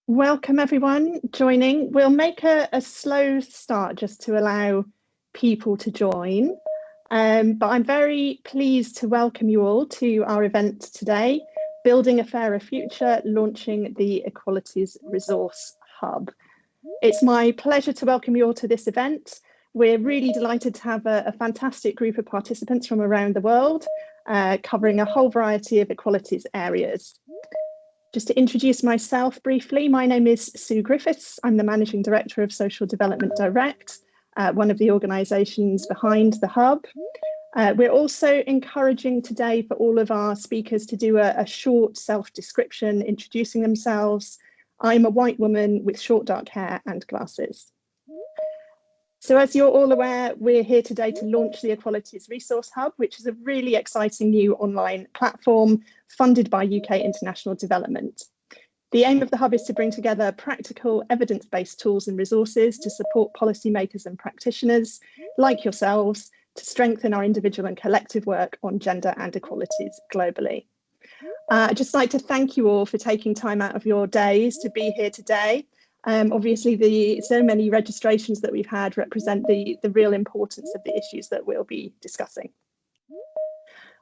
Welcome everyone joining. We'll make a slow start just to allow people to join. But I'm very pleased to welcome you all to our event today, Building a Fairer Future, launching the Equalities Resource Hub. It's my pleasure to welcome you all to this event. We're really delighted to have a fantastic group of participants from around the world, covering a whole variety of equalities areas. Just to introduce myself briefly, my name is Sue Griffiths. I'm the Managing Director of Social Development Direct, one of the organisations behind the Hub. We're also encouraging today for all of our speakers to do a short self-description, introducing themselves. I'm a white woman with short dark hair and glasses. So as you're all aware, we're here today to launch the Equalities Resource Hub, which is a really exciting new online platform funded by UK International Development. The aim of the Hub is to bring together practical, evidence-based tools and resources to support policymakers and practitioners like yourselves to strengthen our individual and collective work on gender and equalities globally. I'd just like to thank you all for taking time out of your days to be here today. Obviously, so many registrations that we've had represent the real importance of the issues that we'll be discussing.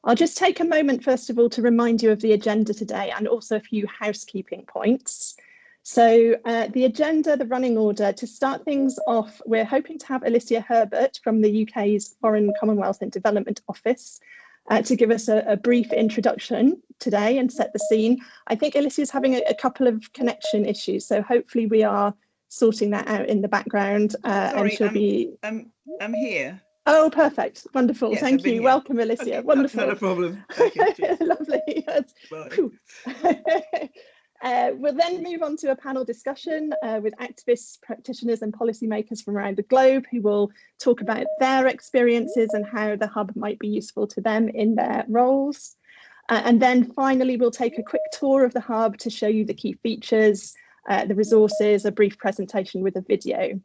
I'll just take a moment, first of all, to remind you of the agenda today and also a few housekeeping points. So the agenda, the running order, to start things off, we're hoping to have Alicia Herbert from the UK's Foreign, Commonwealth and Development Office to give us a brief introduction today and set the scene. I think Alicia's having a couple of connection issues, so hopefully we are sorting that out in the background. Sorry, and she'll be... I'm here. Oh, perfect. Wonderful. Yes, thank you. Here. Welcome, Alicia. Okay, wonderful. Not a problem. Okay, lovely. We'll then move on to a panel discussion with activists, practitioners and policymakers from around the globe who will talk about their experiences and how the Hub might be useful to them in their roles. And then finally, we'll take a quick tour of the Hub to show you the key features, the resources, a brief presentation with a video.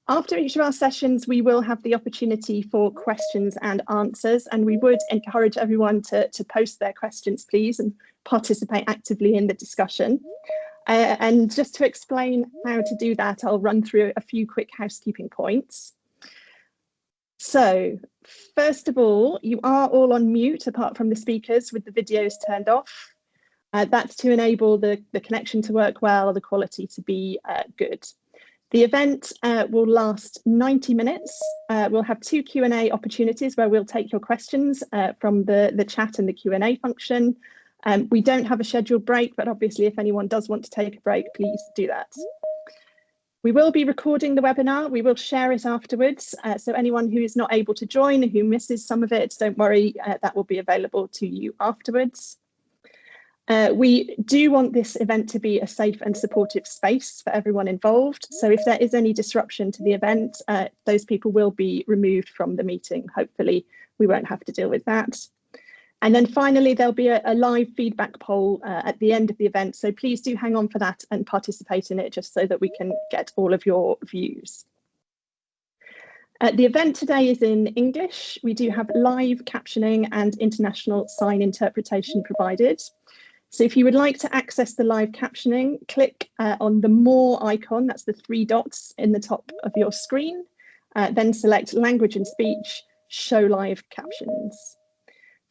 After each of our sessions, we will have the opportunity for questions and answers, and we would encourage everyone to post their questions, please, and participate actively in the discussion. And just to explain how to do that, I'll run through a few quick housekeeping points. So, first of all, you are all on mute apart from the speakers with the videos turned off. That's to enable the connection to work well, the quality to be good. The event will last 90 minutes. We'll have two Q&A opportunities where we'll take your questions from the chat and the Q&A function. We don't have a scheduled break, but obviously if anyone does want to take a break, please do that. We will be recording the webinar. We will share it afterwards. So anyone who is not able to join, who misses some of it, don't worry, that will be available to you afterwards. We do want this event to be a safe and supportive space for everyone involved. So if there is any disruption to the event, those people will be removed from the meeting. Hopefully, we won't have to deal with that. And then finally, there'll be a live feedback poll at the end of the event. So please do hang on for that and participate in it just so that we can get all of your views. The event today is in English. We do have live captioning and international sign interpretation provided. So if you would like to access the live captioning, click on the More icon, that's the three dots in the top of your screen, then select Language and Speech, Show Live Captions.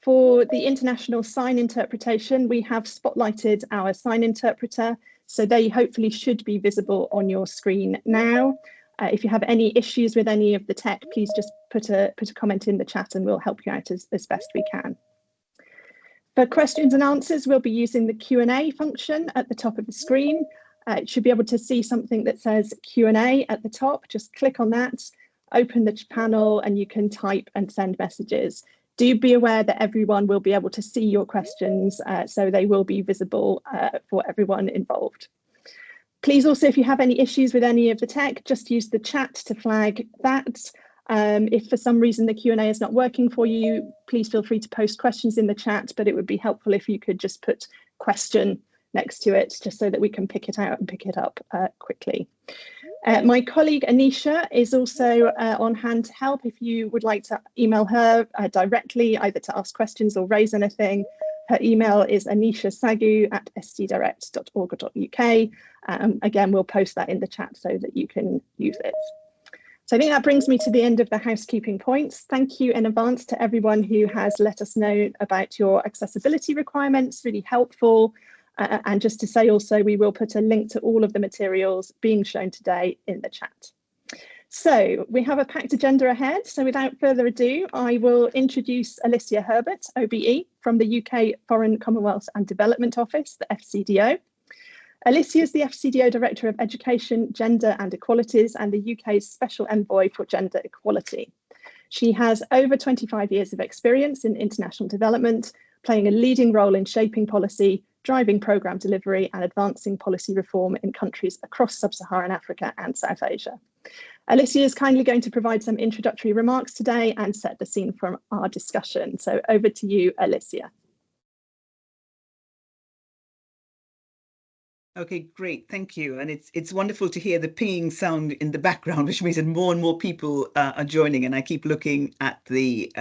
For the international sign interpretation, we have spotlighted our sign interpreter, so they hopefully should be visible on your screen now. If you have any issues with any of the tech, please just put a comment in the chat and we'll help you out as best we can. For questions and answers, we'll be using the Q&A function at the top of the screen. You should be able to see something that says Q&A at the top. Just click on that, open the panel, and you can type and send messages. Do be aware that everyone will be able to see your questions, so they will be visible for everyone involved. Please also, if you have any issues with any of the tech, just use the chat to flag that. If for some reason the Q&A is not working for you, please feel free to post questions in the chat, but it would be helpful if you could just put question next to it, just so that we can pick it out and pick it up quickly. My colleague Anisha is also on hand to help if you would like to email her directly, either to ask questions or raise anything. Her email is anishasagu@stdirect.org.uk. Again, we'll post that in the chat so that you can use it. So I think that brings me to the end of the housekeeping points. Thank you in advance to everyone who has let us know about your accessibility requirements, really helpful. And just to say also, we will put a link to all of the materials being shown today in the chat. So we have a packed agenda ahead. So without further ado, I will introduce Alicia Herbert, OBE, from the UK Foreign, Commonwealth and Development Office, the FCDO. Alicia is the FCDO Director of Education, Gender and Equalities and the UK's Special Envoy for Gender Equality. She has over 25 years of experience in international development, playing a leading role in shaping policy, driving programme delivery and advancing policy reform in countries across sub-Saharan Africa and South Asia. Alicia is kindly going to provide some introductory remarks today and set the scene for our discussion. So over to you, Alicia. Okay, great, thank you. And it's wonderful to hear the pinging sound in the background, which means that more and more people are joining. And I keep looking at the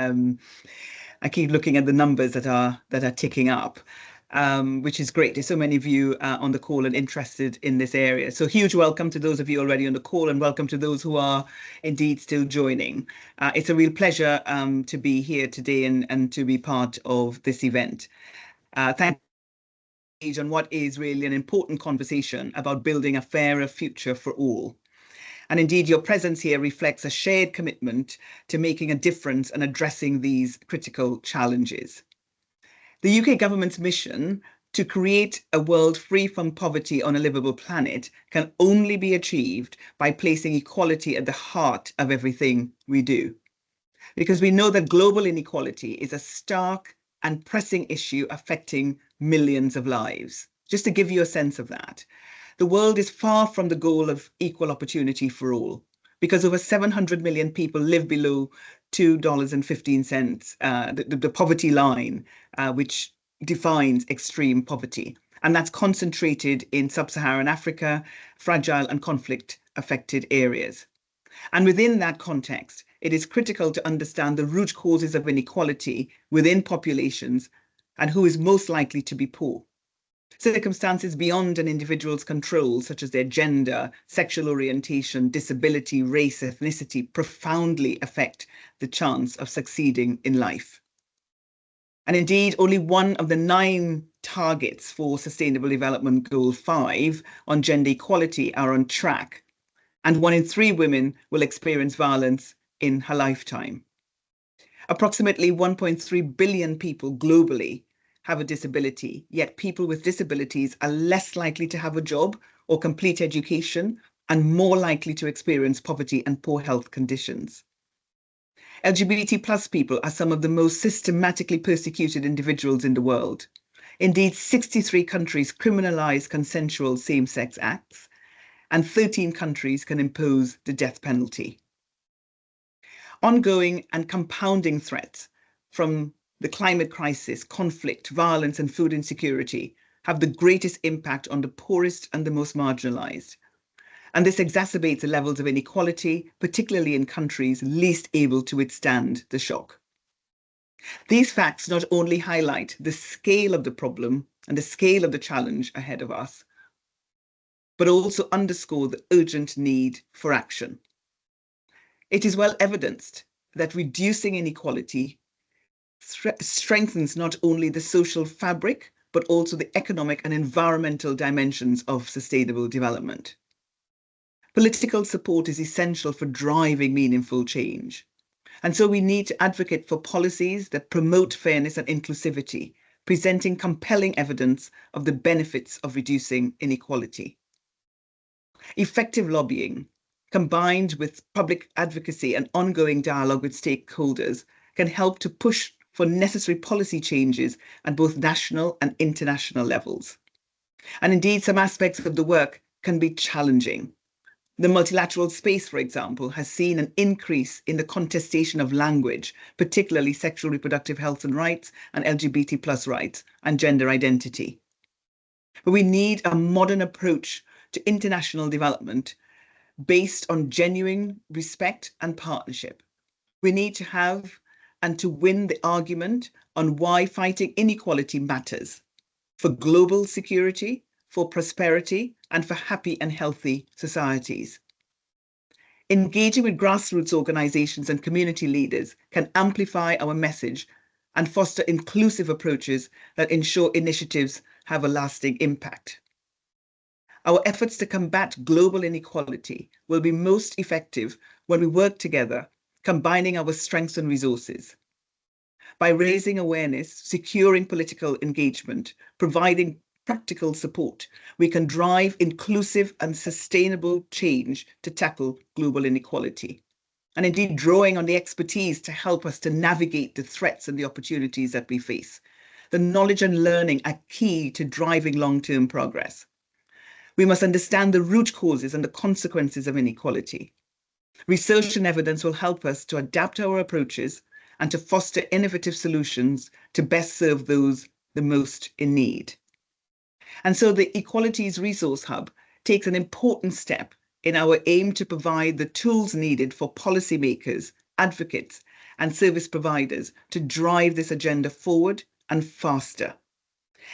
numbers that are ticking up, which is great. There's so many of you on the call and interested in this area. So huge welcome to those of you already on the call, and welcome to those who are indeed still joining. It's a real pleasure to be here today and to be part of this event. Thank you on what is really an important conversation about building a fairer future for all. And indeed, your presence here reflects a shared commitment to making a difference and addressing these critical challenges. The UK government's mission to create a world free from poverty on a livable planet can only be achieved by placing equality at the heart of everything we do. Because we know that global inequality is a stark and pressing issue affecting millions of lives. Just to give you a sense of that, the world is far from the goal of equal opportunity for all, because over 700 million people live below $2.15, the poverty line, which defines extreme poverty. And that's concentrated in sub-Saharan Africa, fragile and conflict-affected areas. And within that context, it is critical to understand the root causes of inequality within populations and who is most likely to be poor. Circumstances beyond an individual's control, such as their gender, sexual orientation, disability, race, ethnicity, profoundly affect the chance of succeeding in life. And indeed, only one of the 9 targets for Sustainable Development Goal 5 on gender equality are on track, and 1 in 3 women will experience violence in her lifetime. Approximately 1.3 billion people globally have a disability, yet people with disabilities are less likely to have a job or complete education and more likely to experience poverty and poor health conditions. LGBT+ people are some of the most systematically persecuted individuals in the world. Indeed, 63 countries criminalize consensual same-sex acts, and 13 countries can impose the death penalty. Ongoing and compounding threats from the climate crisis, conflict, violence, and food insecurity have the greatest impact on the poorest and the most marginalized. And this exacerbates the levels of inequality, particularly in countries least able to withstand the shock. These facts not only highlight the scale of the problem and the scale of the challenge ahead of us, but also underscore the urgent need for action. It is well evidenced that reducing inequality strengthens not only the social fabric, but also the economic and environmental dimensions of sustainable development. Political support is essential for driving meaningful change. And so we need to advocate for policies that promote fairness and inclusivity, presenting compelling evidence of the benefits of reducing inequality. Effective lobbying, combined with public advocacy and ongoing dialogue with stakeholders, can help to push for necessary policy changes at both national and international levels. And indeed, some aspects of the work can be challenging. The multilateral space, for example, has seen an increase in the contestation of language, particularly sexual reproductive health and rights, and LGBT+ rights, and gender identity. But we need a modern approach to international development based on genuine respect and partnership. We need to have and to win the argument on why fighting inequality matters for global security, for prosperity, and for happy and healthy societies. Engaging with grassroots organizations and community leaders can amplify our message and foster inclusive approaches that ensure initiatives have a lasting impact. Our efforts to combat global inequality will be most effective when we work together, combining our strengths and resources. By raising awareness, securing political engagement, providing practical support, we can drive inclusive and sustainable change to tackle global inequality. And indeed, drawing on the expertise to help us to navigate the threats and the opportunities that we face. The knowledge and learning are key to driving long-term progress. We must understand the root causes and the consequences of inequality. Research and evidence will help us to adapt our approaches and to foster innovative solutions to best serve those the most in need. And so the Equalities Resource Hub takes an important step in our aim to provide the tools needed for policymakers, advocates, and service providers to drive this agenda forward and faster.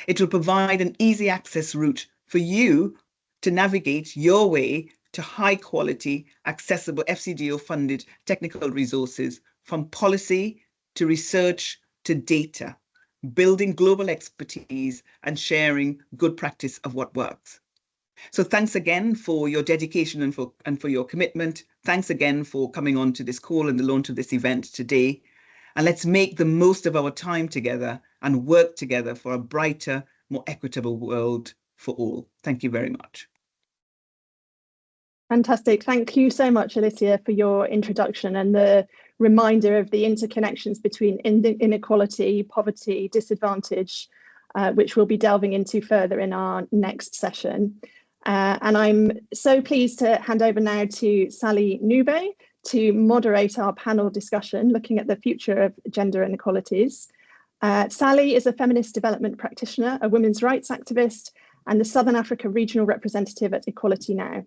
It will provide an easy access route for you to navigate your way to high quality, accessible FCDO funded technical resources from policy to research to data, building global expertise and sharing good practice of what works. So thanks again for your dedication and for your commitment. Thanks again for coming on to this call and the launch of this event today. And let's make the most of our time together and work together for a brighter, more equitable world for all. Thank you very much. Fantastic. Thank you so much, Alicia, for your introduction and the reminder of the interconnections between inequality, poverty, disadvantage, which we'll be delving into further in our next session. And I'm so pleased to hand over now to Sally Nube to moderate our panel discussion looking at the future of gender inequalities. Sally is a feminist development practitioner, a women's rights activist, and the Southern Africa regional representative at Equality Now.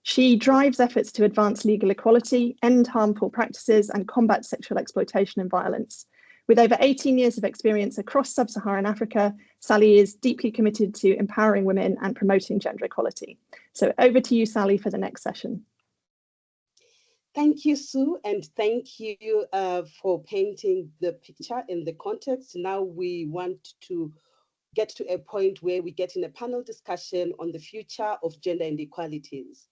She drives efforts to advance legal equality, end harmful practices, and combat sexual exploitation and violence. With over 18 years of experience across sub-Saharan Africa, Sally is deeply committed to empowering women and promoting gender equality. So over to you, Sally, for the next session. Thank you, Sue, and thank you for painting the picture in the context. Now we want to get to a point where we get in a panel discussion on the future of gender inequalities.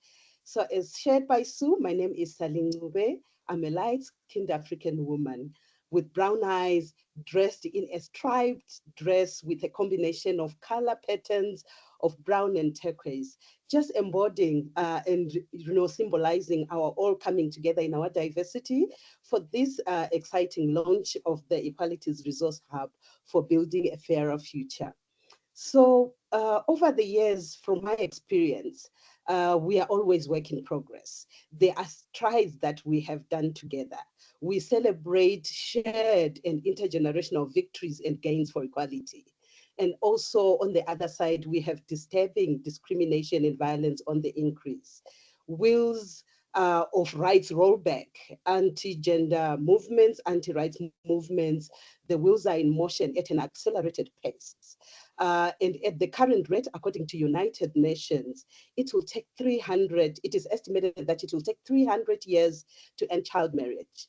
So as shared by Sue, my name is Sally Nube. I'm a light-skinned African woman with brown eyes, dressed in a striped dress with a combination of color patterns of brown and turquoise, just embodying and symbolizing our all coming together in our diversity for this exciting launch of the Equalities Resource Hub for building a fairer future. So over the years, from my experience, we are always work in progress. There are strides that we have done together. We celebrate shared and intergenerational victories and gains for equality. And also on the other side, we have disturbing discrimination and violence on the increase. Wheels of rights rollback, anti-gender movements, anti-rights movements, the wheels are in motion at an accelerated pace. And at the current rate, according to United Nations, it will take it is estimated that it will take 300 years to end child marriage,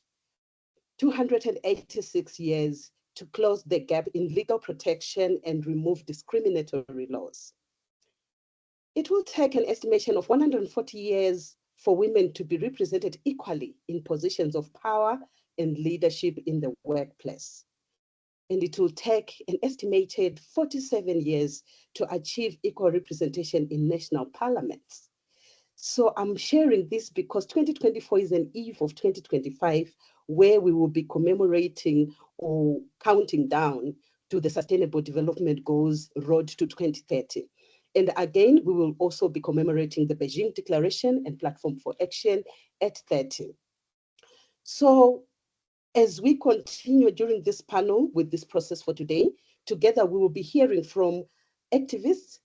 286 years to close the gap in legal protection and remove discriminatory laws. It will take an estimation of 140 years for women to be represented equally in positions of power and leadership in the workplace. And it will take an estimated 47 years to achieve equal representation in national parliaments. So I'm sharing this because 2024 is an eve of 2025, where we will be commemorating or counting down to the Sustainable Development Goals Road to 2030. And again, we will also be commemorating the Beijing Declaration and Platform for Action at 30. So as we continue during this panel with this process for today, together we will be hearing from activists,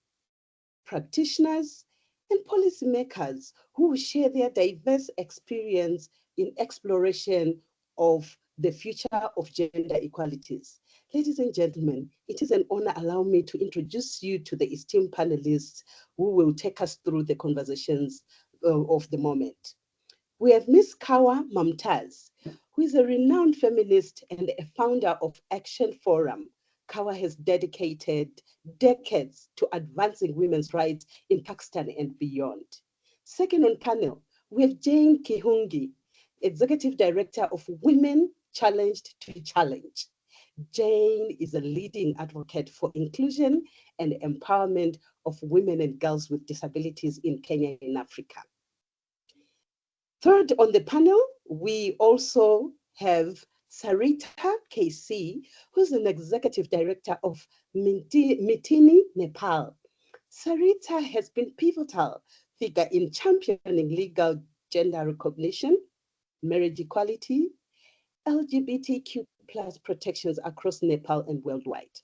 practitioners, and policymakers who will share their diverse experience in exploration of the future of gender equalities. Ladies and gentlemen, it is an honor. Allow me to introduce you to the esteemed panelists who will take us through the conversations of the moment. We have Ms. Kawa Mumtaz, who is a renowned feminist and a founder of Action Forum. Kawa has dedicated decades to advancing women's rights in Pakistan and beyond. Second on panel, we have Jane Kihungi, Executive Director of Women Challenged to Challenge. Jane is a leading advocate for inclusion and empowerment of women and girls with disabilities in Kenya and Africa. Third on the panel, we also have Sarita KC, who's an executive director of Mitini, Nepal. Sarita has been pivotal figure in championing legal gender recognition, marriage equality, LGBTQ plus protections across Nepal and worldwide.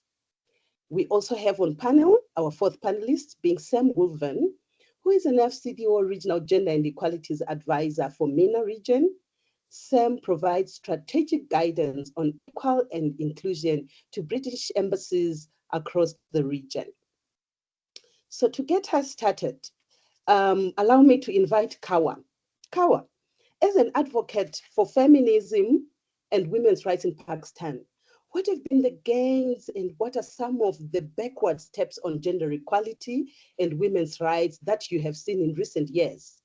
We also have on panel our fourth panelist being Sam Wolven, who is an FCDO Regional Gender and Equalities Advisor for MENA region. Sam provides strategic guidance on equal and inclusion to British embassies across the region. So to get us started, allow me to invite Kawa. Kawa, as an advocate for feminism and women's rights in Pakistan, what have been the gains and what are some of the backward steps on gender equality and women's rights that you have seen in recent years?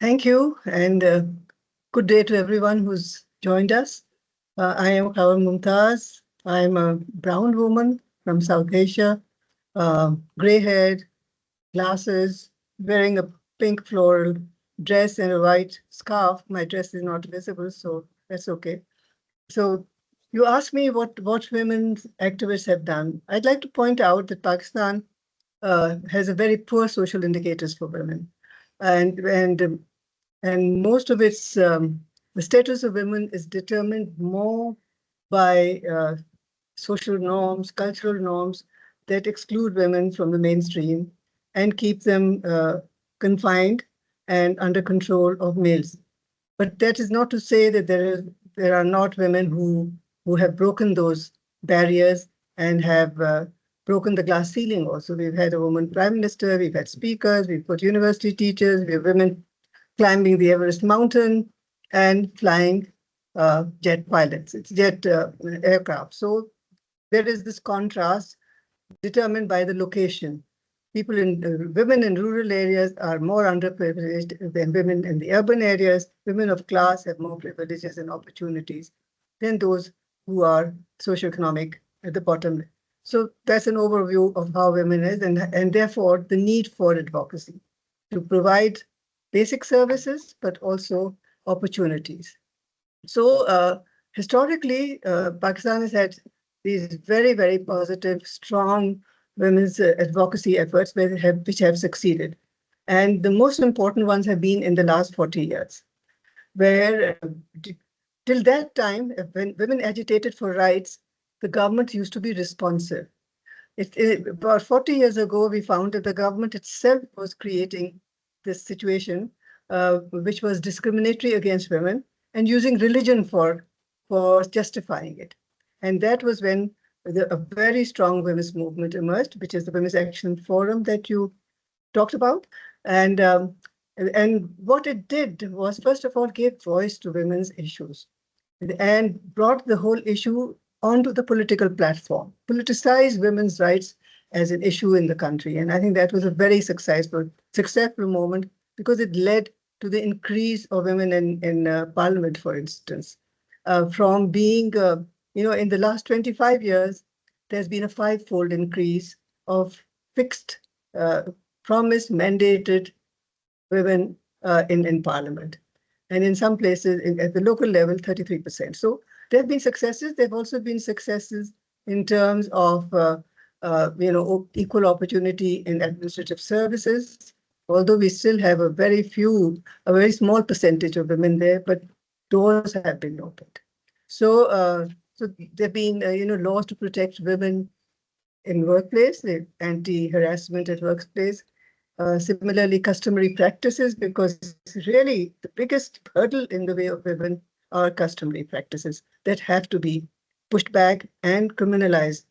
Thank you, and good day to everyone who's joined us. I am Kawa Mumtaz. I'm a brown woman from South Asia, gray-haired, glasses, wearing a pink floral dress and a white scarf. My dress is not visible, so that's okay. So you asked me what women's activists have done. I'd like to point out that Pakistan has a very poor social indicators for women, and most of its the status of women is determined more by social norms, cultural norms that exclude women from the mainstream and keep them confined and under control of males. But that is not to say that there are not women who have broken those barriers and have broken the glass ceiling also. We've had a woman prime minister, we've had speakers, we've got university teachers, we have women climbing the Everest mountain and flying jet pilots, it's jet aircraft. So there is this contrast determined by the location. Women in rural areas are more underprivileged than women in the urban areas. Women of class have more privileges and opportunities than those who are socioeconomic at the bottom. So that's an overview of how women is, and therefore the need for advocacy to provide basic services, but also opportunities. So historically, Pakistan has had these very, very positive, strong women's advocacy efforts which have succeeded. And the most important ones have been in the last 40 years, where till that time, when women agitated for rights, the government used to be responsive. About 40 years ago, we found that the government itself was creating this situation, which was discriminatory against women and using religion for justifying it. And that was when a very strong women's movement emerged, which is the Women's Action Forum that you talked about. And what it did was, first of all, give voice to women's issues and brought the whole issue onto the political platform, politicized women's rights as an issue in the country. And I think that was a very successful moment because it led to the increase of women in parliament, for instance, from being, in the last 25 years, there's been a five-fold increase of fixed, promised, mandated women in parliament. And in some places, at the local level, 33%. So there have been successes. There have also been successes in terms of, equal opportunity in administrative services, although we still have a very small percentage of women there, but doors have been opened. So there have been, laws to protect women in workplace, the anti-harassment at workplace. Similarly, customary practices, because really the biggest hurdle in the way of women our customary practices that have to be pushed back and criminalized.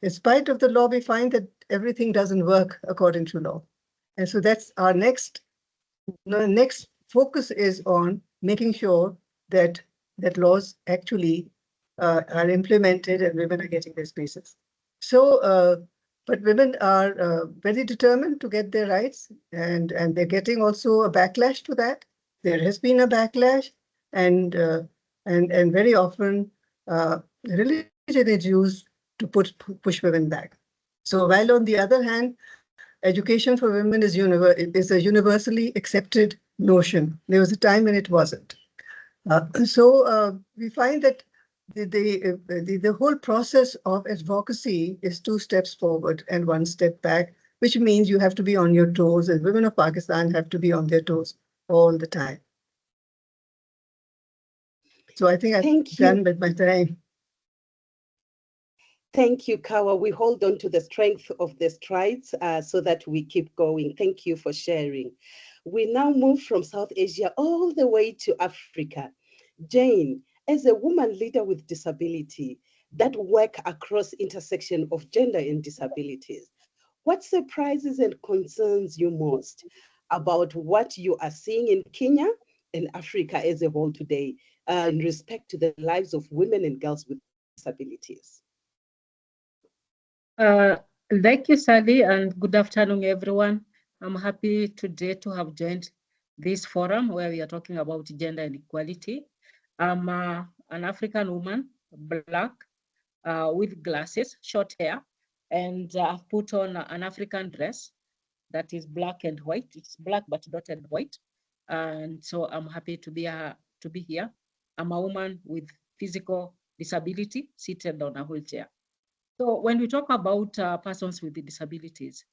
In spite of the law, we find that everything doesn't work according to law. And so that's our next focus is on making sure that laws actually are implemented and women are getting their spaces. So, but women are very determined to get their rights, and they're getting also a backlash to that. There has been a backlash, and very often religion is used to push women back. So while on the other hand, education for women is a universally accepted notion. There was a time when it wasn't. So we find that the whole process of advocacy is 2 steps forward and 1 step back, which means you have to be on your toes, and women of Pakistan have to be on their toes all the time. So I think I've done with my time. Thank you, Kawa. We hold on to the strength of the strides so that we keep going. Thank you for sharing. We now move from South Asia all the way to Africa. Jane, as a woman leader with disability that work across intersection of gender and disabilities, what surprises and concerns you most about what you are seeing in Kenya and Africa as a whole today in respect to the lives of women and girls with disabilities? Thank you, Sally, and good afternoon, everyone. I'm happy today to have joined this forum where we are talking about gender and equality. I'm an African woman, Black, with glasses, short hair, and I've put on an African dress that is black and white. It's black but dotted white, and so I'm happy to be here. I'm a woman with physical disability, seated on a wheelchair. So when we talk about persons with disabilities,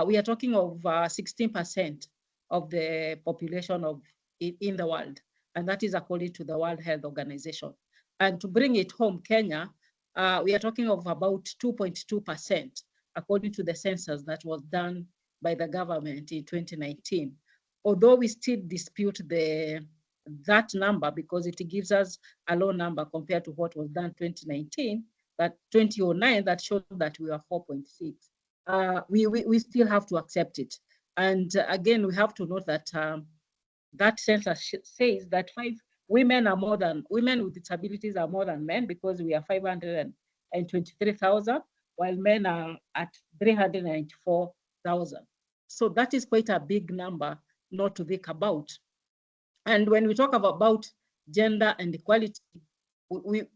we are talking of 16% of the population in the world, and that is according to the World Health Organization. And to bring it home, Kenya, we are talking of about 2.2%, according to the census that was done by the government in 2019. Although we still dispute that number because it gives us a low number compared to what was done 2019, that 2009 that showed that we were 4.6. We still have to accept it. And again, we have to note that that census says that women with disabilities are more than men because we are 523,000, while men are at 394,000. So that is quite a big number not to think about. And when we talk about gender and equality, we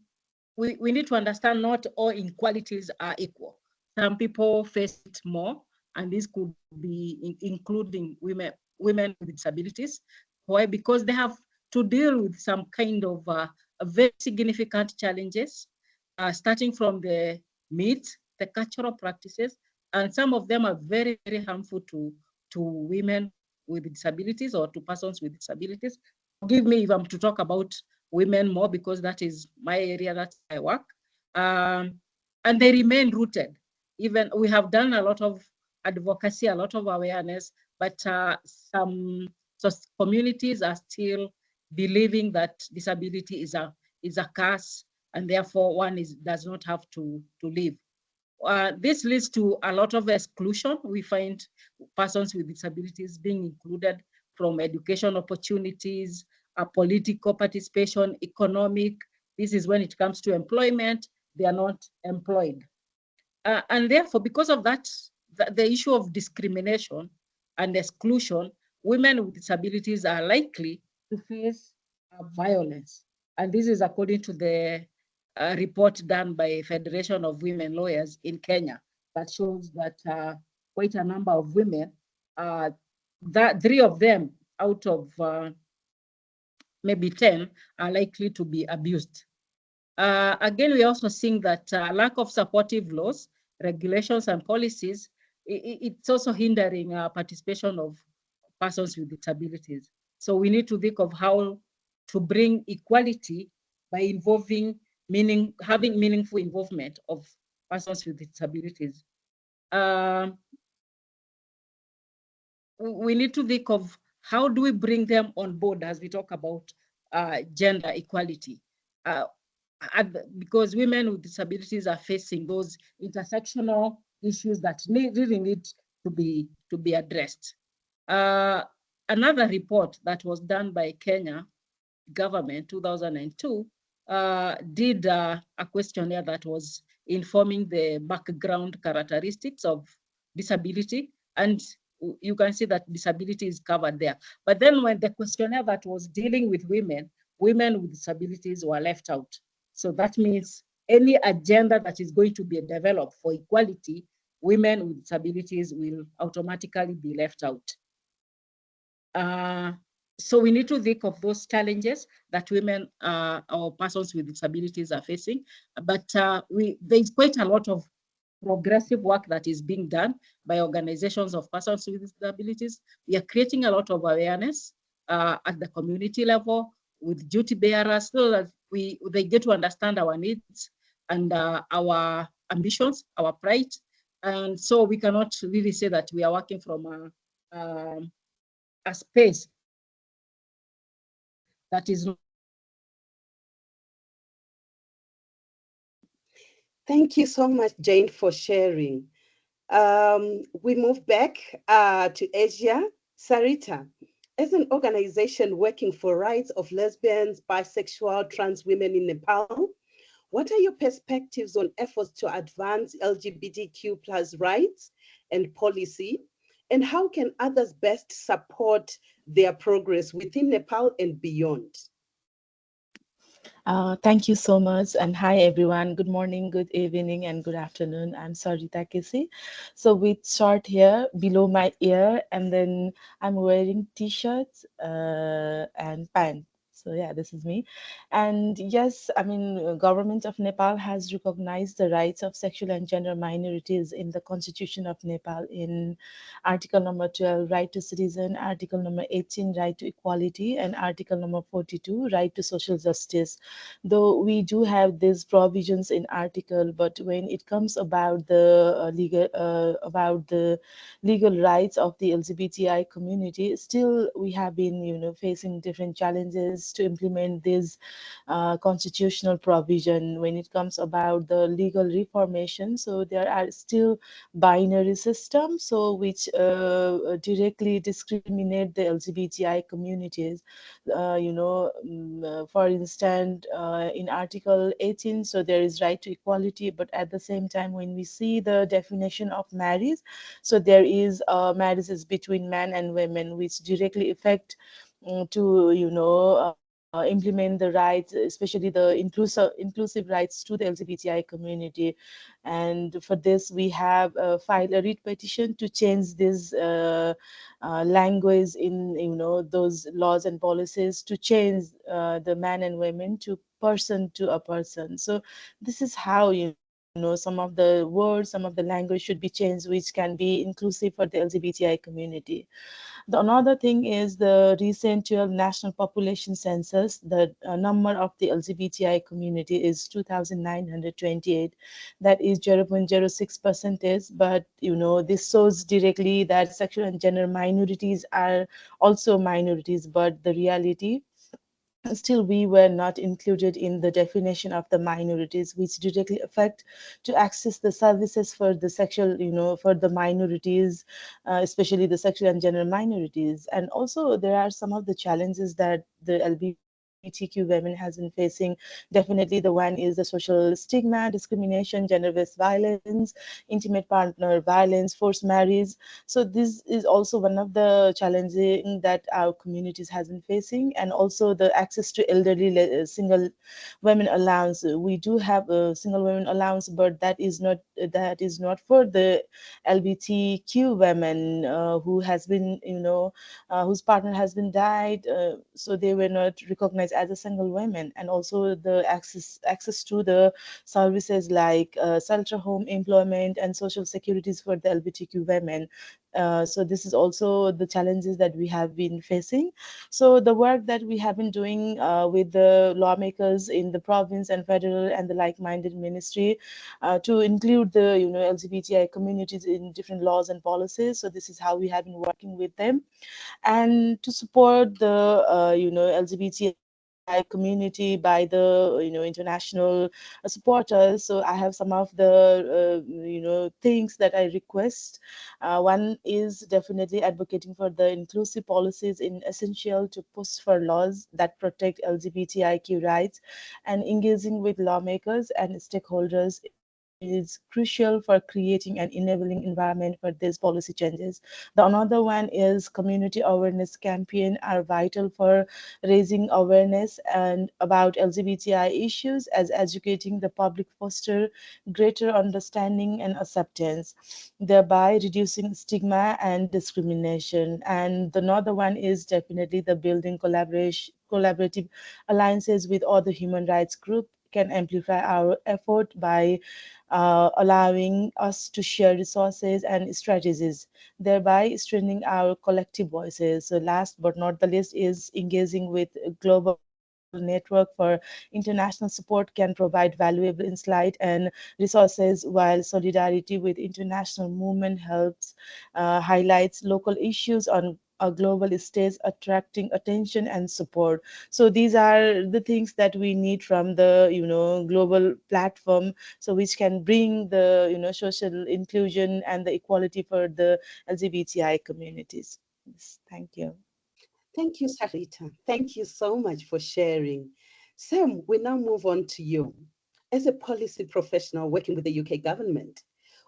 need to understand not all inequalities are equal. Some people face it more, and this could be including women with disabilities. Why? Because they have to deal with some kind of very significant challenges, starting from the myths, the cultural practices, and some of them are very, very harmful to women with disabilities or to persons with disabilities. Forgive me if I'm to talk about women more because that is my area that I work. And they remain rooted. Even we have done a lot of advocacy, a lot of awareness, but some communities are still believing that disability is a curse, and therefore one does not have to live. This leads to a lot of exclusion. We find persons with disabilities being included from education opportunities, political participation, economic. This is when it comes to employment, they are not employed. And therefore, because of that, the issue of discrimination and exclusion, women with disabilities are likely to face violence. And this is according to the report done by Federation of Women Lawyers in Kenya that shows that quite a number of women, that 3 of them out of maybe 10 are likely to be abused. Again, we're also seeing that lack of supportive laws, regulations, and policies, it's also hindering participation of persons with disabilities. So we need to think of how to bring equality by having meaningful involvement of persons with disabilities. We need to think of how do we bring them on board as we talk about gender equality. Because women with disabilities are facing those intersectional issues that really need to be addressed. Another report that was done by Kenya government, 2002, did a questionnaire that was informing the background characteristics of disability, and you can see that disability is covered there. But then when the questionnaire that was dealing with women with disabilities were left out. So that means any agenda that is going to be developed for equality, women with disabilities will automatically be left out. So we need to think of those challenges that women or persons with disabilities are facing. But there's quite a lot of progressive work that is being done by organizations of persons with disabilities. We are creating a lot of awareness at the community level with duty bearers, so that they get to understand our needs and our ambitions, our pride. And so we cannot really say that we are working from a space that is. Thank you so much, Jane, for sharing. We move back to Asia. Sarita, as an organization working for rights of lesbians, bisexual, trans women in Nepal, what are your perspectives on efforts to advance LGBTQ plus rights and policy? And how can others best support their progress within Nepal and beyond? Thank you so much, and hi everyone. Good morning, good evening, and good afternoon. I'm Sarita Kesi. So with short hair below my ear, and then I'm wearing t-shirts and pants. So yeah, this is me. And yes, I mean, government of Nepal has recognized the rights of sexual and gender minorities in the Constitution of Nepal in Article number 12, right to citizen, Article number 18, right to equality, and Article number 42, right to social justice. Though we do have these provisions in article, but when it comes about the legal rights of the LGBTI community, still we have been, facing different challenges to implement this constitutional provision when it comes about the legal reformation. So there are still binary systems, so which directly discriminate the LGBTI communities. For instance, in Article 18, so there is right to equality, but at the same time, when we see the definition of marriage, so there is marriages between men and women, which directly affect to implement the rights, especially the inclusive rights to the LGBTI community. And for this, we have filed a writ petition to change this language in those laws and policies, to change the man and women to person to a person. So this is how some of the words, some of the language should be changed, which can be inclusive for the LGBTI community. The another thing is the recent 12 national population census. The number of the LGBTI community is 2,928. That is 0.06 percentage. But this shows directly that sexual and gender minorities are also minorities. But the reality, still we were not included in the definition of the minorities, which directly affect to access the services for the sexual, for the minorities, especially the sexual and gender minorities. And also there are some of the challenges that the LGBTQ women has been facing. Definitely the one is the social stigma, discrimination, gender-based violence, intimate partner violence, forced marriage. So this is also one of the challenges that our communities has been facing. And also the access to elderly single women allowance. We do have a single women allowance, but that is not for the LGBTQ women who has been, whose partner has been died, so they were not recognized as a single woman. And also the access to the services like shelter home, employment, and social securities for the LGBTQ women. So this is also the challenges that we have been facing. So the work that we have been doing with the lawmakers in the province and federal and the like-minded ministry to include the LGBTI communities in different laws and policies. So this is how we have been working with them, and to support the LGBTI community, by the international supporters. So I have some of the things that I request. One is definitely advocating for the inclusive policies in essential to push for laws that protect LGBTIQ rights, and engaging with lawmakers and stakeholders is crucial for creating an enabling environment for these policy changes. The another one is community awareness campaign are vital for raising awareness and about LGBTI issues, as educating the public foster greater understanding and acceptance, thereby reducing stigma and discrimination. And the another one is definitely the building collaborative alliances with other human rights groups can amplify our effort by allowing us to share resources and strategies, thereby strengthening our collective voices. So last but not the least is engaging with global network for international support can provide valuable insight and resources, while solidarity with international movement helps highlights local issues on a global stage, attracting attention and support. So these are the things that we need from the global platform, so which can bring the social inclusion and the equality for the LGBTI communities. Yes, thank you. Thank you, Sarita. Thank you so much for sharing. Sam, we now move on to you. As a policy professional working with the UK government,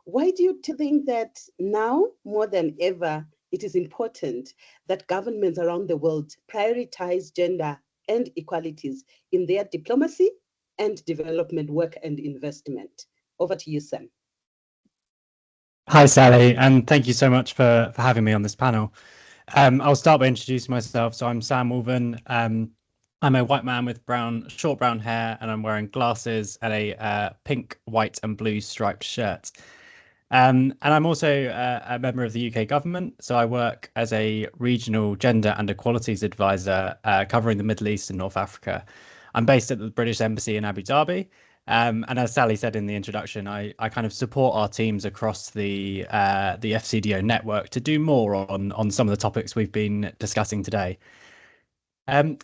why do you think that now more than ever it is important that governments around the world prioritize gender and equalities in their diplomacy and development work and investment? Over to you, Sam. Hi, Sally, and thank you so much for having me on this panel. I'll start by introducing myself. So I'm Sam Wolven. I'm a white man with short brown hair, and I'm wearing glasses and a pink, white, and blue striped shirt. And I'm also a member of the UK government. So I work as a regional gender and equalities advisor covering the Middle East and North Africa. I'm based at the British Embassy in Abu Dhabi. And as Sally said in the introduction, I kind of support our teams across the FCDO network to do more on some of the topics we've been discussing today.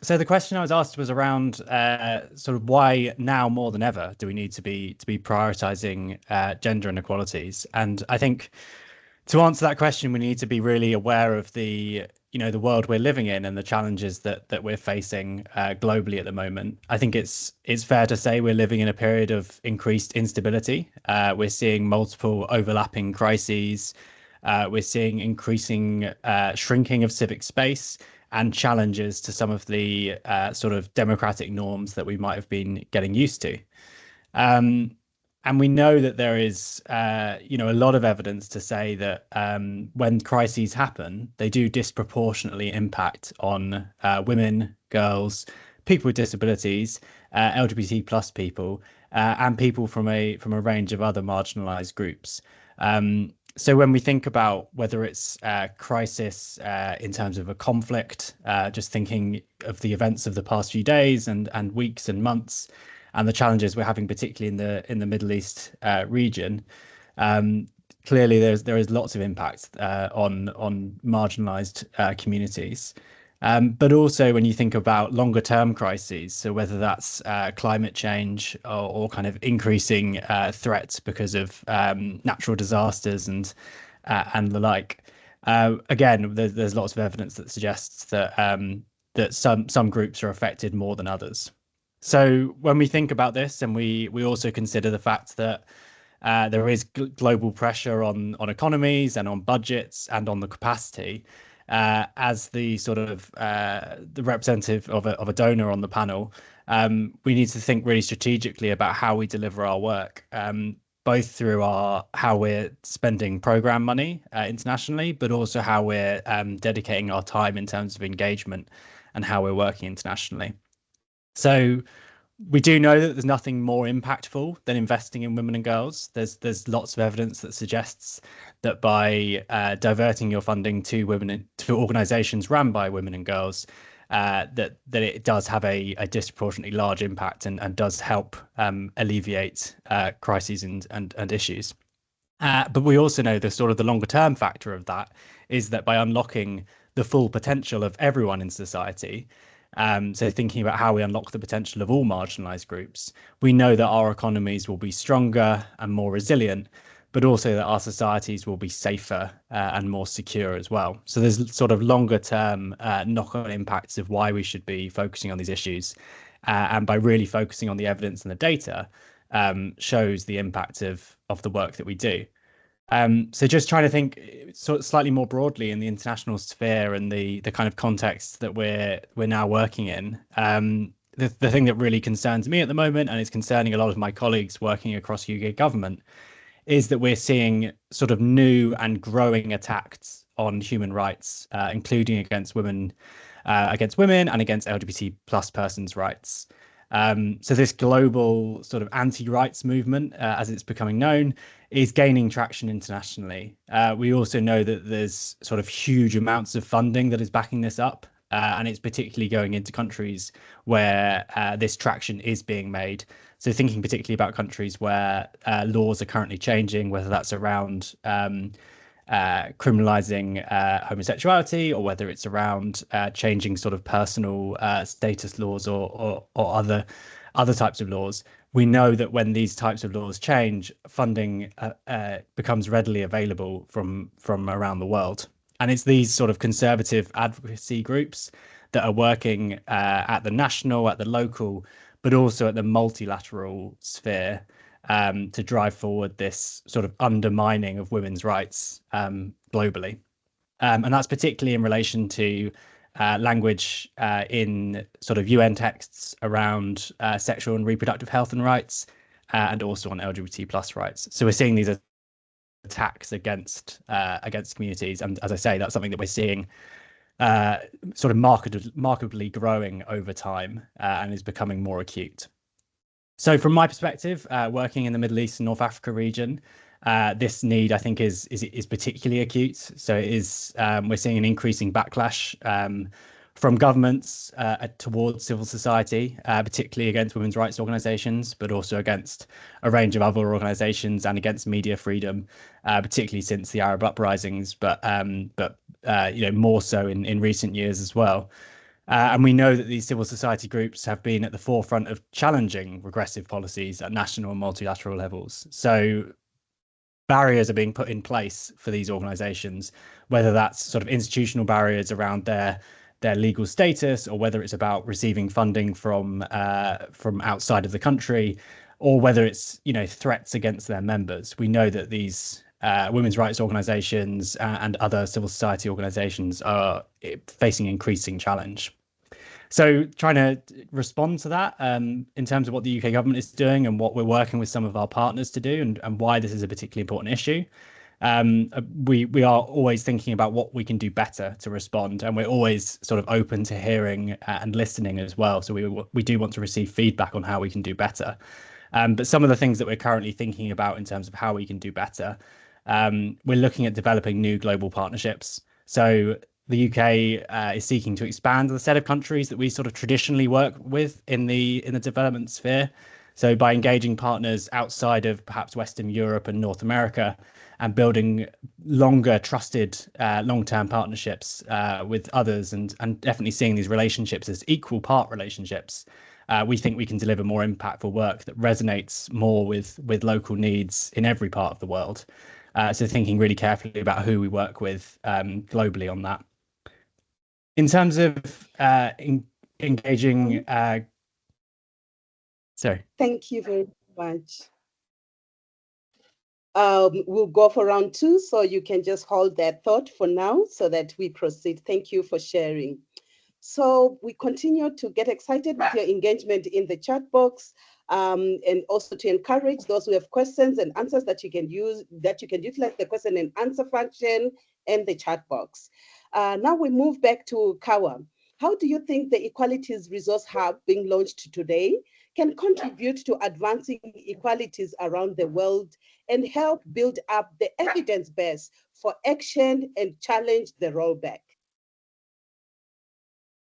So the question I was asked was around sort of why now more than ever do we need to be prioritizing gender inequalities? And I think to answer that question, we need to be really aware of the world we're living in and the challenges that we're facing globally at the moment. I think it's fair to say we're living in a period of increased instability. We're seeing multiple overlapping crises. We're seeing increasing shrinking of civic space and challenges to some of the sort of democratic norms that we might have been getting used to. And we know that there is, a lot of evidence to say that when crises happen, they do disproportionately impact on women, girls, people with disabilities, LGBT plus people, and people from a range of other marginalized groups. So when we think about whether it's a crisis in terms of a conflict, just thinking of the events of the past few days and weeks and months, and the challenges we're having, particularly in the Middle East region, clearly there is lots of impact on marginalized communities. But also when you think about longer term crises, so whether that's climate change or kind of increasing threats because of natural disasters and the like, again, there's lots of evidence that suggests that that some groups are affected more than others. So when we think about this, and we also consider the fact that there is global pressure on economies and on budgets and on the capacity, as the sort of the representative of a donor on the panel, we need to think really strategically about how we deliver our work, both through how we're spending program money internationally, but also how we're dedicating our time in terms of engagement and how we're working internationally. So we do know that there's nothing more impactful than investing in women and girls. There's lots of evidence that suggests that by diverting your funding to organisations run by women and girls, that it does have a disproportionately large impact and does help alleviate crises and issues. But we also know the sort of the longer term factor of that is that by unlocking the full potential of everyone in society, So thinking about how we unlock the potential of all marginalized groups, we know that our economies will be stronger and more resilient, but also that our societies will be safer and more secure as well. So there's sort of longer term knock-on impacts of why we should be focusing on these issues. And by really focusing on the evidence and the data, shows the impact of the work that we do. So just trying to think sort of slightly more broadly in the international sphere and the kind of context that we're now working in. The thing that really concerns me at the moment, and is concerning a lot of my colleagues working across UK government, is that we're seeing sort of new and growing attacks on human rights, including against women and against LGBT plus persons' rights. So this global sort of anti-rights movement, as it's becoming known, is gaining traction internationally. We also know that there's sort of huge amounts of funding that is backing this up, and it's particularly going into countries where this traction is being made. So thinking particularly about countries where laws are currently changing, whether that's around criminalizing homosexuality, or whether it's around changing sort of personal status laws or other types of laws. We know that when these types of laws change, funding becomes readily available from around the world. And it's these sort of conservative advocacy groups that are working at the national, at the local, but also at the multilateral sphere to drive forward this sort of undermining of women's rights globally. And that's particularly in relation to language in sort of UN texts around sexual and reproductive health and rights, and also on LGBT plus rights. So we're seeing these attacks against communities, and as I say, that's something that we're seeing sort of markedly growing over time and is becoming more acute. So from my perspective, working in the Middle East and North Africa region, this need, I think, is particularly acute. So it is we're seeing an increasing backlash from governments towards civil society, particularly against women's rights organisations, but also against a range of other organisations and against media freedom, particularly since the Arab uprisings, but more so in recent years as well. And we know that these civil society groups have been at the forefront of challenging regressive policies at national and multilateral levels. So barriers are being put in place for these organizations, whether that's sort of institutional barriers around their legal status, or whether it's about receiving funding from outside of the country, or whether it's threats against their members. We know that these women's rights organizations and other civil society organizations are facing increasing challenge. So trying to respond to that in terms of what the UK government is doing and what we're working with some of our partners to do, and why this is a particularly important issue. We are always thinking about what we can do better to respond, and we're always sort of open to hearing and listening as well. So we do want to receive feedback on how we can do better. But some of the things that we're currently thinking about in terms of how we can do better, we're looking at developing new global partnerships. So the UK is seeking to expand the set of countries that we sort of traditionally work with in the development sphere. So by engaging partners outside of perhaps Western Europe and North America, and building longer, trusted, long-term partnerships with others, and definitely seeing these relationships as equal part relationships, we think we can deliver more impactful work that resonates more with local needs in every part of the world. So thinking really carefully about who we work with globally on that. In terms of engaging, sorry. Thank you very much. We'll go for round 2, so you can just hold that thought for now so that we proceed. Thank you for sharing. So we continue to get excited with your engagement in the chat box, and also to encourage those who have questions and answers that you can use, that you can utilize the question and answer function in the chat box. Now we move back to Kawa. How do you think the Equalities Resource Hub being launched today can contribute to advancing equalities around the world and help build up the evidence base for action and challenge the rollback?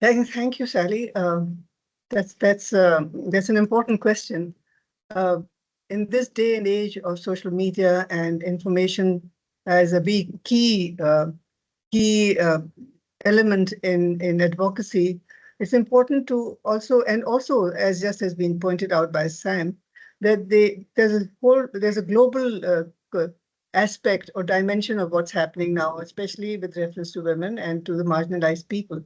Thank you, Sally. That's an important question. In this day and age of social media and information as a big key element in advocacy, it's important to also, and also, as just has been pointed out by Sam, that there's a global aspect or dimension of what's happening now, especially with reference to women and to the marginalized people.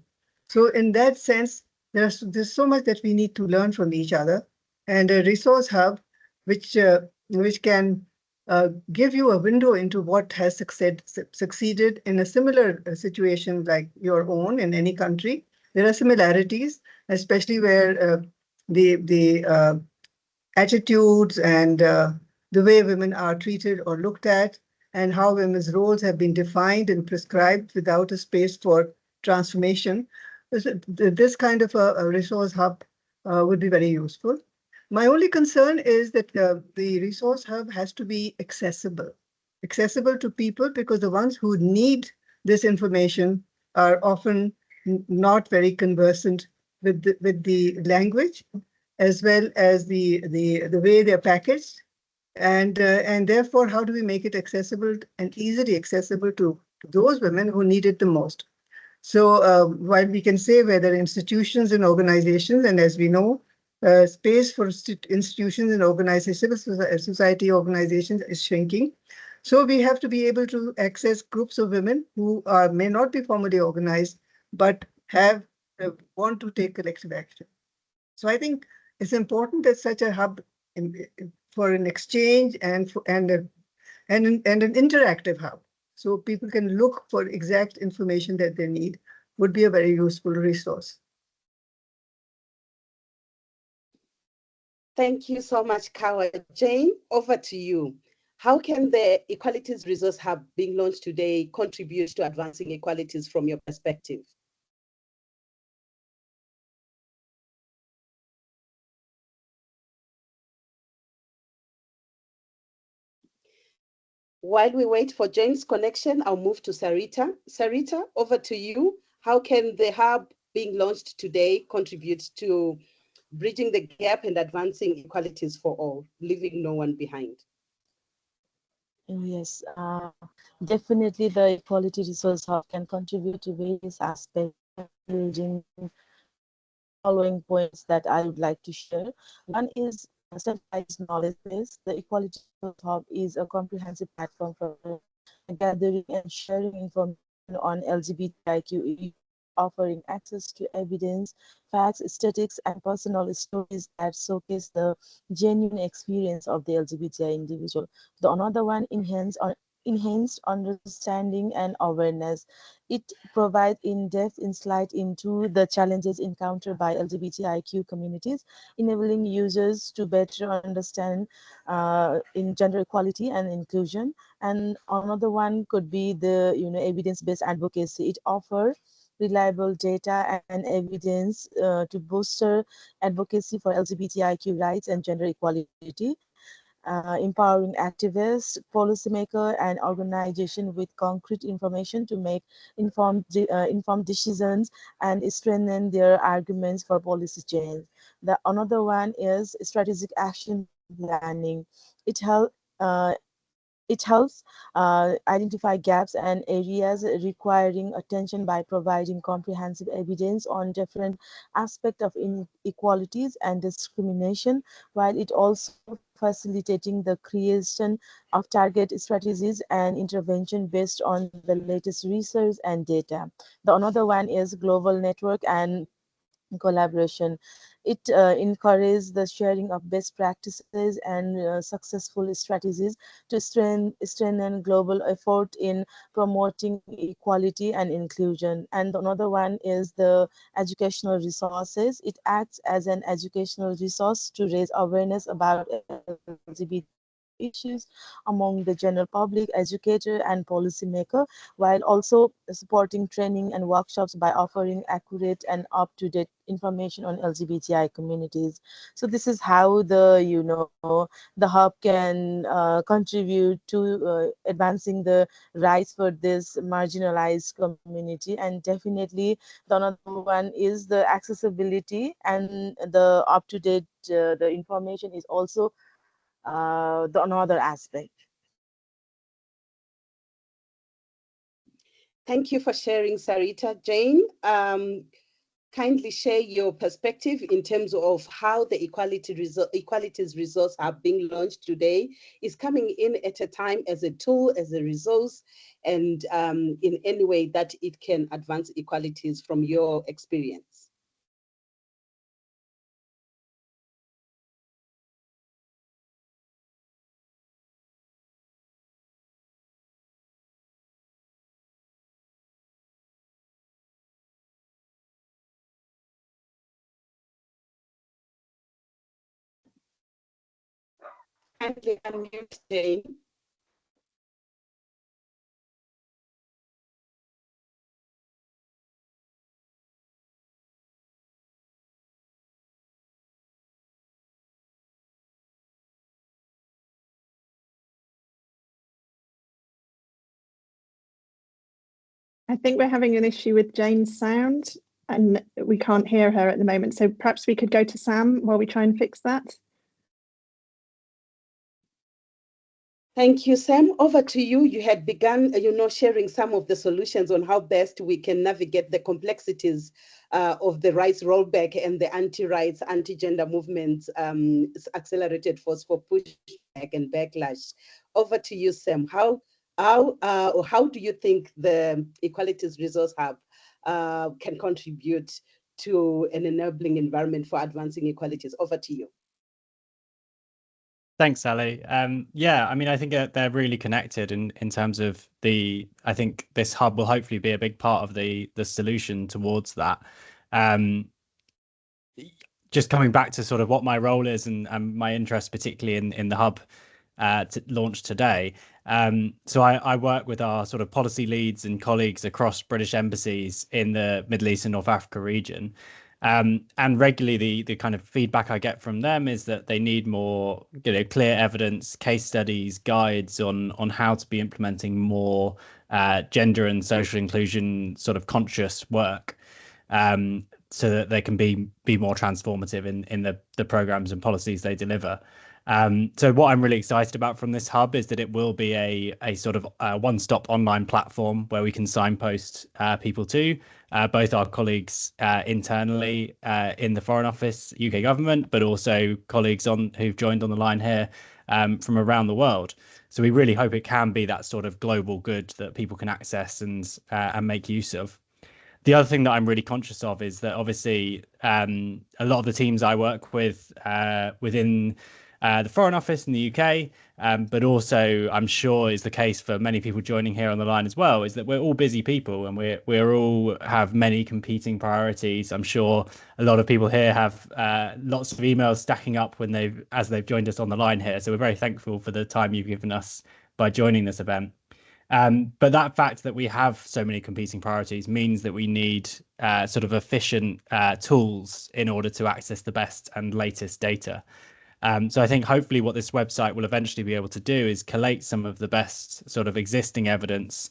So in that sense, there's so much that we need to learn from each other, and a resource hub which can give you a window into what has succeeded in a similar situation like your own in any country. There are similarities, especially where the attitudes and the way women are treated or looked at, and how women's roles have been defined and prescribed without a space for transformation. This kind of a resource hub would be very useful. My only concern is that the resource hub has to be accessible to people, because the ones who need this information are often not very conversant with the language, as well as the way they're packaged, and therefore, how do we make it accessible and easily accessible to those women who need it the most? So while we can say whether institutions and organizations, and as we know, space for institutions and organizations, civil society organizations is shrinking. So we have to be able to access groups of women who may not be formally organized, but want to take collective action. So I think it's important that such a hub for an exchange and an interactive hub, so people can look for exact information that they need, would be a very useful resource. Thank you so much, Kawa. Jane, over to you. How can the Equalities Resource Hub being launched today contribute to advancing equalities from your perspective? While we wait for Jane's connection, I'll move to Sarita. Sarita, over to you. How can the hub being launched today contribute to bridging the gap and advancing equalities for all, leaving no one behind? Yes, definitely the Equality Resource Hub can contribute to various aspects, including following points that I would like to share. One is centralized knowledge base. The Equality Resource Hub is a comprehensive platform for gathering and sharing information on LGBTIQ, offering access to evidence, facts, statistics, and personal stories that showcase the genuine experience of the LGBTI individual. The another one, enhanced understanding and awareness. It provides in-depth insight into the challenges encountered by LGBTIQ communities, enabling users to better understand in gender equality and inclusion. And another one could be the evidence-based advocacy. It offers reliable data and evidence to bolster advocacy for LGBTIQ rights and gender equality. Empowering activists, policymakers, and organizations with concrete information to make informed decisions and strengthen their arguments for policy change. The another one is strategic action planning. It helps. It helps identify gaps and areas requiring attention by providing comprehensive evidence on different aspects of inequalities and discrimination, while it also facilitating the creation of target strategies and intervention based on the latest research and data. The another one is global network and collaboration. It encourages the sharing of best practices and successful strategies to strengthen global effort in promoting equality and inclusion. And another one is the educational resources. It acts as an educational resource to raise awareness about LGBT issues among the general public, educator, and policymaker, while also supporting training and workshops by offering accurate and up-to-date information on LGBTI communities. So this is how the hub can contribute to advancing the rights for this marginalized community. And definitely the another one is the accessibility and the up-to-date the information is also the another aspect. Thank you for sharing, Sarita. Jane, kindly share your perspective in terms of how the Equalities resource hub being launched today is coming in at a time as a tool, as a resource, and in any way that it can advance equalities from your experience. Kindly unmute Jane. I think we're having an issue with Jane's sound and we can't hear her at the moment. So perhaps we could go to Sam while we try and fix that. Thank you, Sam. Over to you. You had begun, sharing some of the solutions on how best we can navigate the complexities of the rights rollback and the anti-rights, anti-gender movements, accelerated force for pushback and backlash. Over to you, Sam. How do you think the Equalities Resource Hub can contribute to an enabling environment for advancing equalities? Over to you. Thanks, Sally. Yeah, I mean, I think they're really connected in terms of I think this hub will hopefully be a big part of the solution towards that. Just coming back to sort of what my role is and my interest, particularly in the hub to launch today. So I work with our sort of policy leads and colleagues across British embassies in the Middle East and North Africa region. And regularly the kind of feedback I get from them is that they need more, clear evidence, case studies, guides on how to be implementing more gender and social inclusion sort of conscious work, so that they can be more transformative in the programs and policies they deliver. So what I'm really excited about from this hub is that it will be a sort of one-stop online platform where we can signpost people to both our colleagues internally in the Foreign Office, UK government, but also colleagues who've joined on the line here from around the world. So we really hope it can be that sort of global good that people can access and make use of. The other thing that I'm really conscious of is that obviously a lot of the teams I work with within the Foreign Office in the UK, but also I'm sure is the case for many people joining here on the line as well, is that we're all busy people and we're all have many competing priorities. I'm sure a lot of people here have lots of emails stacking up as they've joined us on the line here. So we're very thankful for the time you've given us by joining this event. But that fact that we have so many competing priorities means that we need sort of efficient tools in order to access the best and latest data. So I think hopefully what this website will eventually be able to do is collate some of the best sort of existing evidence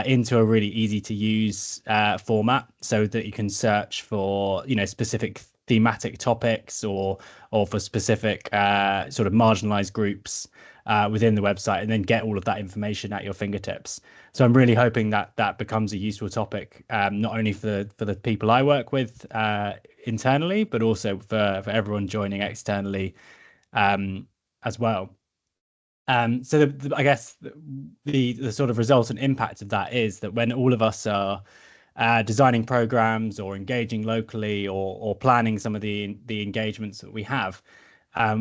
into a really easy to use format, so that you can search for specific thematic topics or for specific sort of marginalized groups within the website, and then get all of that information at your fingertips. So I'm really hoping that that becomes a useful topic, not only for the people I work with internally, but also for everyone joining externally as well. So I guess the sort of resultant impact of that is that when all of us are designing programs or engaging locally or planning some of the engagements that we have,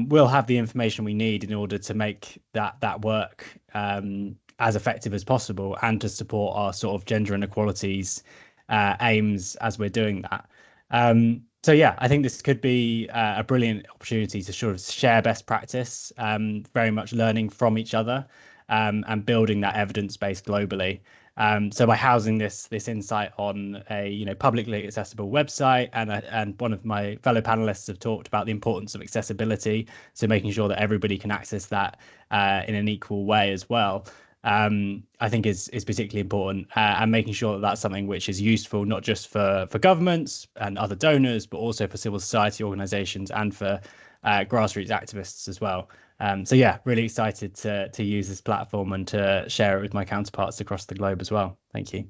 we'll have the information we need in order to make that work as effective as possible and to support our sort of gender inequalities aims as we're doing that. So yeah, I think this could be a brilliant opportunity to sort of share best practice, very much learning from each other, and building that evidence base globally. So by housing this insight on a publicly accessible website, and one of my fellow panelists have talked about the importance of accessibility, so making sure that everybody can access that in an equal way as well. I think is particularly important, and making sure that that's something which is useful not just for governments and other donors, but also for civil society organisations and for grassroots activists as well. So yeah, really excited to use this platform and to share it with my counterparts across the globe as well. Thank you.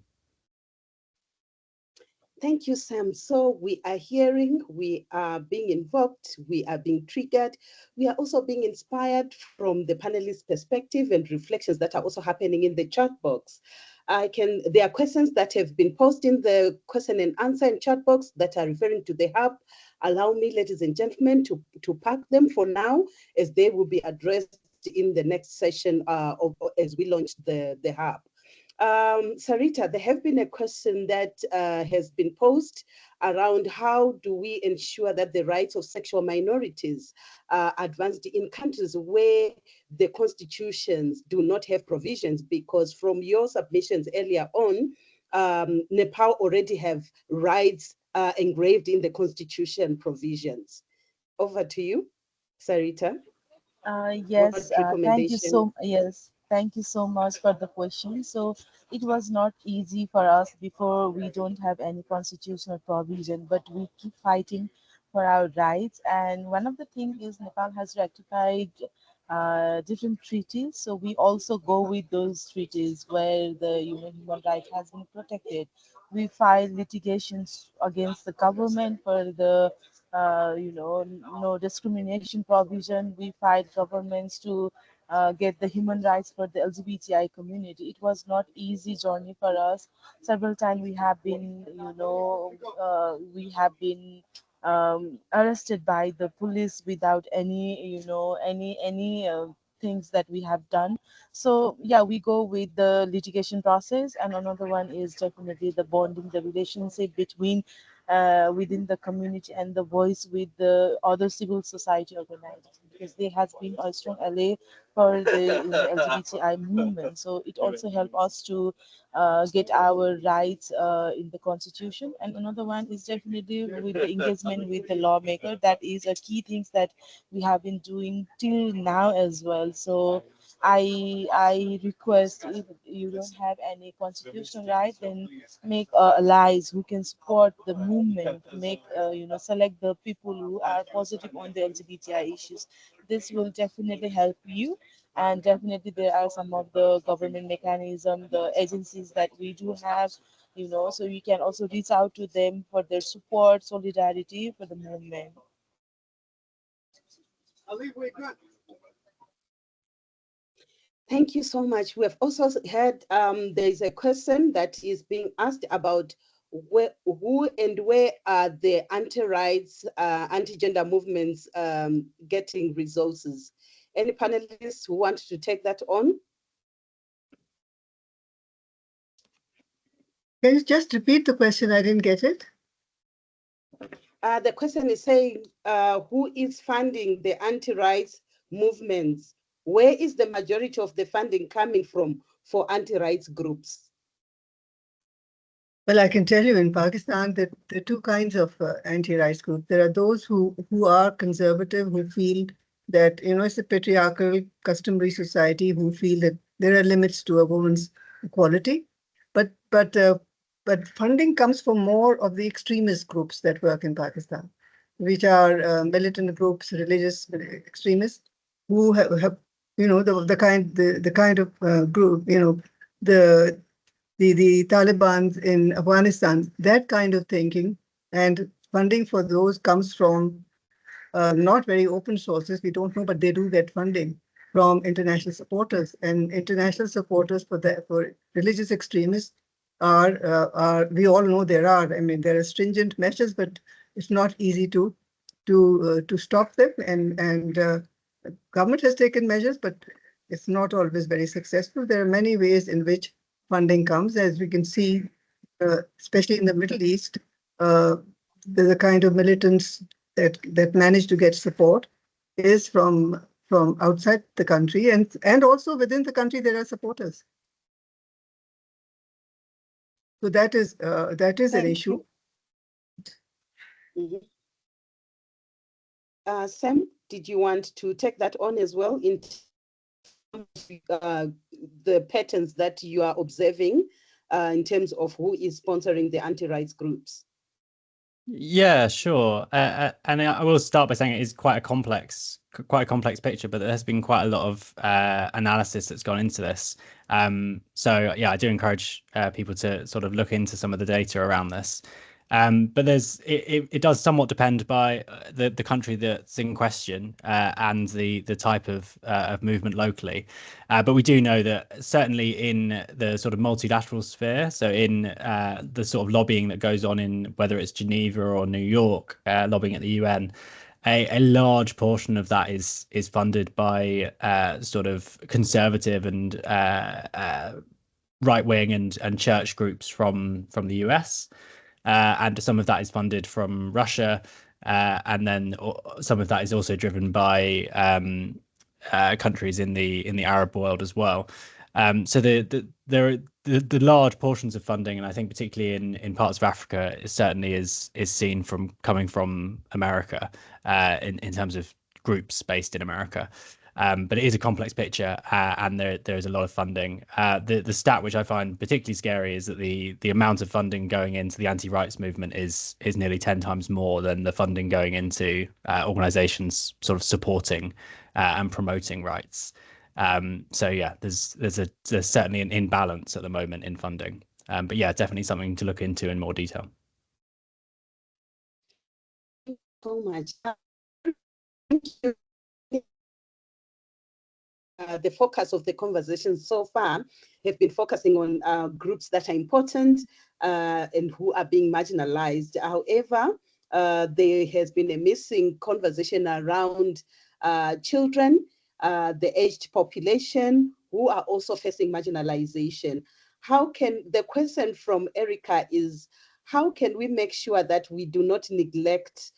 Thank you, Sam. So we are hearing, we are being invoked, we are being triggered, we are also being inspired from the panelists' perspective and reflections that are also happening in the chat box. There are questions that have been posed in the question and answer and chat box that are referring to the hub. Allow me, ladies and gentlemen, to park them for now, as they will be addressed in the next session as we launch the hub. Sarita, there have been a question that has been posed around how do we ensure that the rights of sexual minorities are advanced in countries where the constitutions do not have provisions, because from your submissions earlier on, Nepal already have rights engraved in the constitution provisions. Over to you, Sarita. Yes, What recommendation? thank you so much for the question. So it was not easy for us before. We don't have any constitutional provision, but we keep fighting for our rights. And one of the things is Nepal has ratified different treaties. So we also go with those treaties where the human right has been protected. We file litigations against the government for the no discrimination provision. We fight governments to get the human rights for the LGBTI community. It was not easy journey for us. Several times we have been, arrested by the police without any, things that we have done. So yeah, we go with the litigation process, and another one is definitely the bonding, the relationship between within the community and the voice with the other civil society organizations, because there has been a strong ally for the LGBTI movement. So it also helped us to get our rights in the constitution. And another one is definitely with the engagement with the lawmaker. That is a key things that we have been doing till now as well. So I request, if you don't have any constitutional right, then make allies who can support the movement, make select the people who are positive on the LGBTI issues. This will definitely help you. And definitely there are some of the government mechanism, the agencies that we do have, so you can also reach out to them for their support, solidarity for the movement. Thank you so much. We have also heard there is a question that is being asked about who and where are the anti-rights, anti-gender movements getting resources. Any panelists who want to take that on? Can you just repeat the question? I didn't get it. The question is saying, who is funding the anti-rights movements? Where is the majority of the funding coming from for anti-rights groups? Well, I can tell you in Pakistan that there are two kinds of anti-rights groups. There are those who are conservative, who feel that, it's a patriarchal, customary society, who feel that there are limits to a woman's equality. But funding comes from more of the extremist groups that work in Pakistan, which are militant groups, religious extremists, who have the kind of group, the Taliban in Afghanistan, that kind of thinking, and funding for those comes from not very open sources. We don't know, but they do get funding from international supporters, and international supporters for religious extremists are we all know there are. I mean, there are stringent measures, but it's not easy to stop them. And government has taken measures, but it's not always very successful. There are many ways in which funding comes, as we can see, especially in the Middle East. There's a kind of militants that manage to get support is from outside the country, and also within the country there are supporters. So that is an issue. Mm-hmm. Sam, did you want to take that on as well in the patterns that you are observing in terms of who is sponsoring the anti-rights groups? Yeah, sure. And I will start by saying it is quite a complex picture, but there has been quite a lot of analysis that's gone into this. So yeah, I do encourage people to sort of look into some of the data around this. But it does somewhat depend by the country that's in question and the type of movement locally. But we do know that certainly in the sort of multilateral sphere, so in the sort of lobbying that goes on in whether it's Geneva or New York, lobbying at the UN, a large portion of that is funded by sort of conservative and right wing and church groups from the US. And some of that is funded from Russia, and then some of that is also driven by countries in the Arab world as well. So the large portions of funding, and I think particularly in parts of Africa, certainly is seen from coming from America in terms of groups based in America. But it is a complex picture, and there is a lot of funding. The stat which I find particularly scary is that the amount of funding going into the anti-rights movement is nearly 10 times more than the funding going into organizations sort of supporting and promoting rights. So yeah, there's certainly an imbalance at the moment in funding. But yeah, definitely something to look into in more detail. So much. Thank you. The focus of the conversation so far have been focusing on groups that are important and who are being marginalized. However, there has been a missing conversation around children, the aged population, who are also facing marginalization. The question from Erica is, how can we make sure that we do not neglect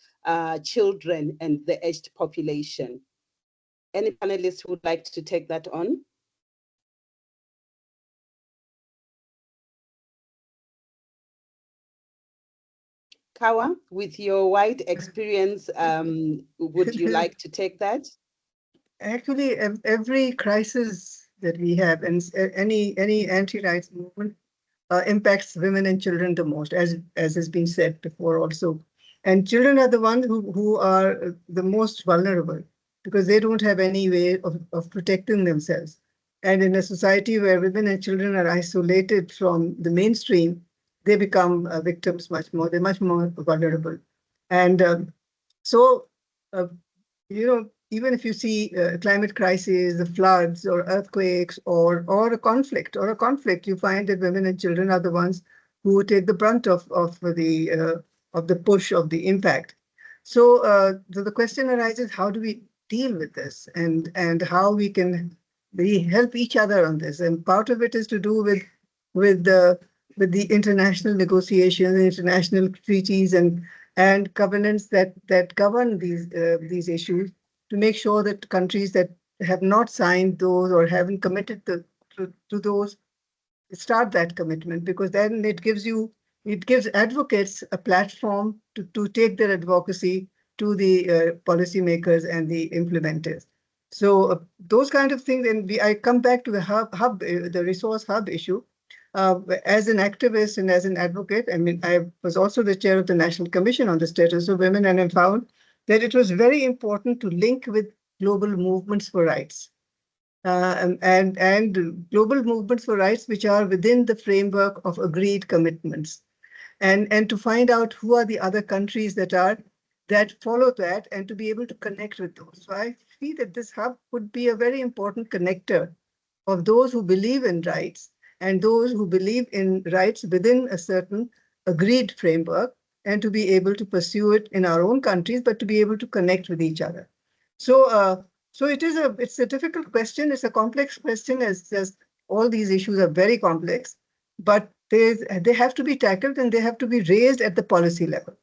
children and the aged population? Any panelists who would like to take that on? Kawa, with your wide experience, would you like to take that? Actually, every crisis that we have and any anti-rights movement impacts women and children the most, as has been said before also. And children are the ones who are the most vulnerable because they don't have any way of protecting themselves. And in a society where women and children are isolated from the mainstream, they become victims much more. They're much more vulnerable. And even if you see climate crises, the floods or earthquakes or a conflict, you find that women and children are the ones who take the brunt of the push of the impact. So the question arises: how do we deal with this, and how we can help each other on this? And part of it is to do with the international negotiations, international treaties, and covenants that govern these issues, to make sure that countries that have not signed those or haven't committed to those start that commitment, because then it gives advocates a platform to take their advocacy to the policymakers and the implementers. So those kind of things, and I come back to the resource hub issue. As an activist and as an advocate, I mean, I was also the chair of the National Commission on the Status of Women, and I found that it was very important to link with global movements for rights and global movements for rights which are within the framework of agreed commitments, and to find out who are the other countries that follow that, and to be able to connect with those. So I feel that this hub would be a very important connector of those who believe in rights and those who believe in rights within a certain agreed framework, and to be able to pursue it in our own countries, but to be able to connect with each other. So, it's a difficult question. It's a complex question, as all these issues are very complex, but they have to be tackled and they have to be raised at the policy level.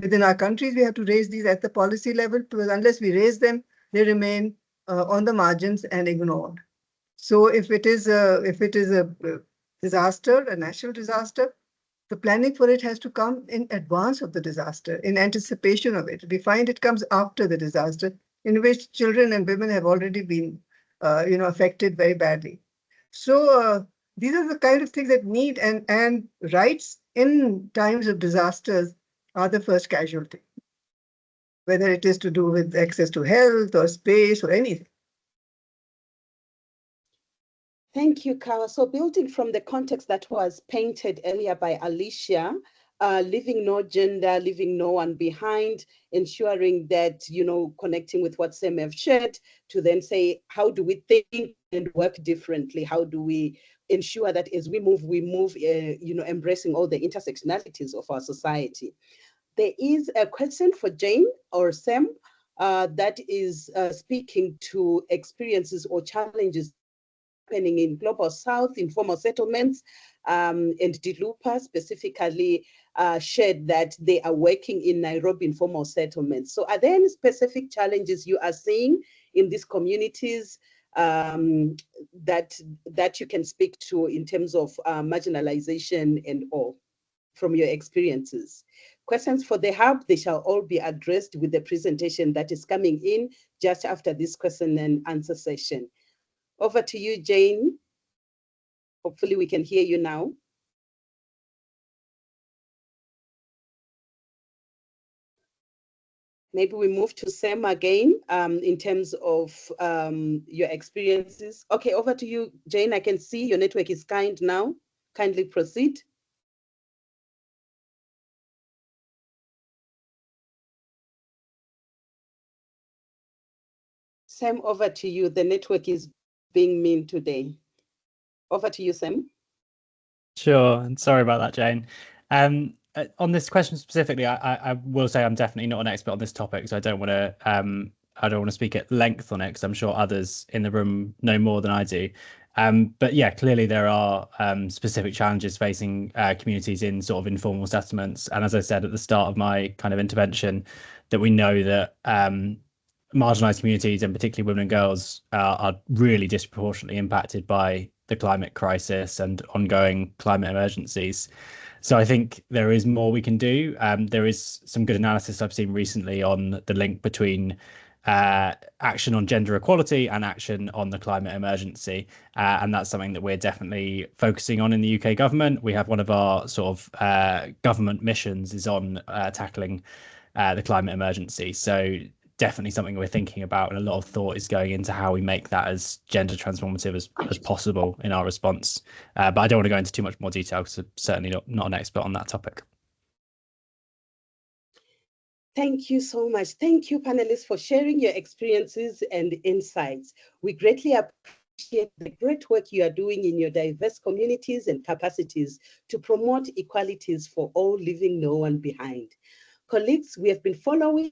Within our countries, we have to raise these at the policy level, because unless we raise them, they remain on the margins and ignored. So if it is a disaster, a natural disaster, the planning for it has to come in advance of the disaster, in anticipation of it. We find it comes after the disaster, in which children and women have already been, affected very badly. So these are the kind of things that need, and rights in times of disasters are the first casualty, whether it is to do with access to health or space or anything. Thank you, Kawa. So building from the context that was painted earlier by Alicia, leaving no gender, leaving no one behind, ensuring that, connecting with what Sam have shared to then say, how do we think and work differently? How do we ensure that as we move, embracing all the intersectionalities of our society? There is a question for Jane or Sam that is speaking to experiences or challenges happening in Global South, informal settlements, and Dilupa specifically shared that they are working in Nairobi informal settlements. So are there any specific challenges you are seeing in these communities that you can speak to in terms of marginalization and all from your experiences? Questions for the hub, they shall all be addressed with the presentation that is coming in just after this question and answer session. Over to you, Jane. Hopefully we can hear you now. Maybe we move to Sam again in terms of your experiences. Okay, over to you, Jane. I can see your network is kind now. Kindly proceed. Sam, over to you. The network is being mean today. Over to you, Sam. Sure, and sorry about that, Jane. On this question specifically, I will say I'm definitely not an expert on this topic, so I don't want to speak at length on it because I'm sure others in the room know more than I do. But yeah, clearly there are specific challenges facing communities in sort of informal settlements, and as I said at the start of my kind of intervention, that we know that marginalized communities, and particularly women and girls, are really disproportionately impacted by the climate crisis and ongoing climate emergencies. So I think there is more we can do. There is some good analysis I've seen recently on the link between action on gender equality and action on the climate emergency. And that's something that we're definitely focusing on in the UK government. We have one of our sort of government missions is on tackling the climate emergency. So definitely something we're thinking about, and a lot of thought is going into how we make that as gender transformative as possible in our response. But I don't want to go into too much more detail because I'm certainly not an expert on that topic. Thank you so much. Thank you, panelists, for sharing your experiences and insights. We greatly appreciate the great work you are doing in your diverse communities and capacities to promote equalities for all, leaving no one behind. Colleagues, we have been following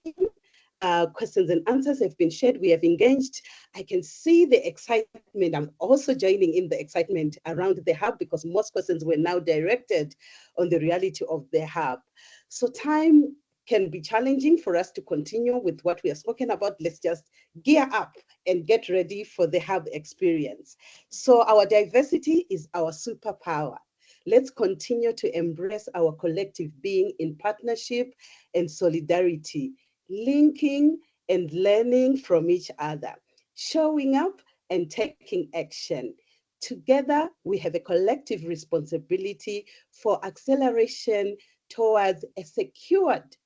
questions and answers have been shared. We have engaged. I can see the excitement. I'm also joining in the excitement around the hub because most questions were now directed on the reality of the hub. So time can be challenging for us to continue with what we have spoken about. Let's just gear up and get ready for the hub experience. So our diversity is our superpower. Let's continue to embrace our collective being in partnership and solidarity, linking and learning from each other, showing up and taking action. Together, we have a collective responsibility for acceleration towards a secured,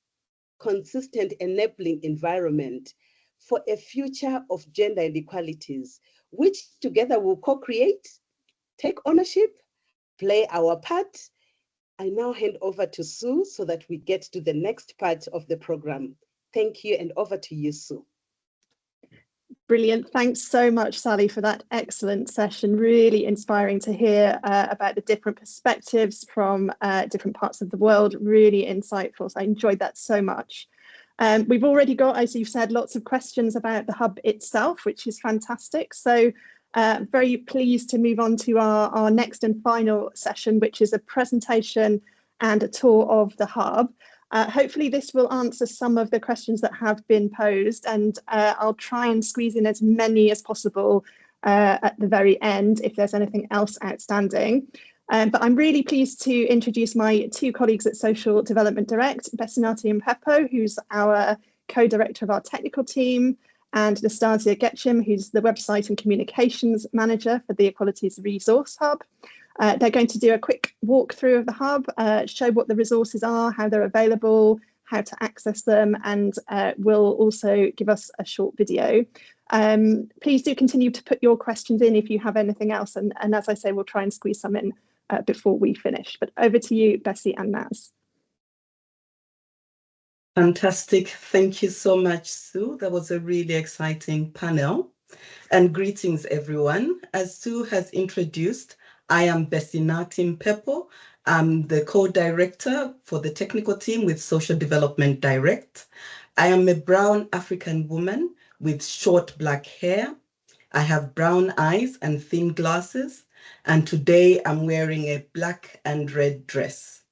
consistent, enabling environment for a future of gender inequalities, which together will co-create, take ownership, play our part. I now hand over to Sue so that we get to the next part of the program. Thank you, and over to you, Sue. Brilliant. Thanks so much, Sally, for that excellent session. Really inspiring to hear about the different perspectives from different parts of the world. Really insightful. So I enjoyed that so much. We've already got, as you've said, lots of questions about the hub itself, which is fantastic. So very pleased to move on to our next and final session, which is a presentation and a tour of the hub. Hopefully this will answer some of the questions that have been posed, and I'll try and squeeze in as many as possible at the very end if there's anything else outstanding. But I'm really pleased to introduce my two colleagues at Social Development Direct, Bessinati Mpepo, who's our co-director of our technical team, and Nastasia Getchim, who's the website and communications manager for the Equalities Resource Hub. They're going to do a quick walkthrough of the hub, show what the resources are, how they're available, how to access them, and will also give us a short video. Please do continue to put your questions in if you have anything else, and as I say, we'll try and squeeze some in before we finish. But over to you, Bessie and Naz. Fantastic. Thank you so much, Sue. That was a really exciting panel. And greetings, everyone. As Sue has introduced, I am Besinatim Pepo. I'm the co-director for the technical team with Social Development Direct. I am a brown African woman with short black hair. I have brown eyes and thin glasses. And today I'm wearing a black and red dress.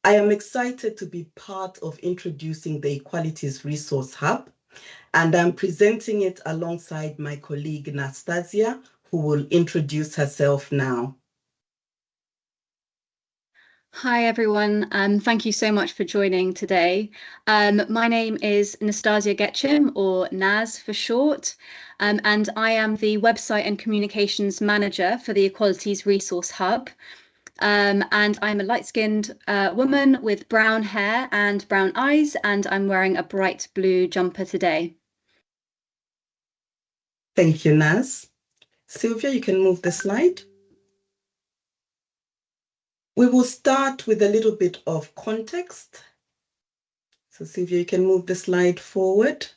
I am excited to be part of introducing the Equalities Resource Hub, and I'm presenting it alongside my colleague Nastasia, who will introduce herself now. Hi, everyone. Thank you so much for joining today. My name is Nastasia Getchim, or Naz for short, and I am the Website and Communications Manager for the Equalities Resource Hub. And I'm a light-skinned woman with brown hair and brown eyes, and I'm wearing a bright blue jumper today. Thank you, Naz. Sylvia, you can move the slide. We will start with a little bit of context. So Sylvia, you can move the slide forward.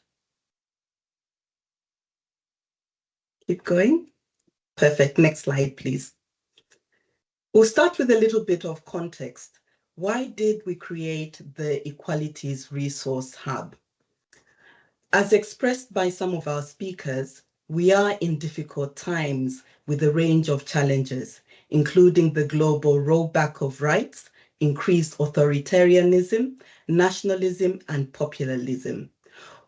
Keep going. Perfect. Next slide, please. We'll start with a little bit of context. Why did we create the Equalities Resource Hub? As expressed by some of our speakers, we are in difficult times with a range of challenges, including the global rollback of rights, increased authoritarianism, nationalism, and populism.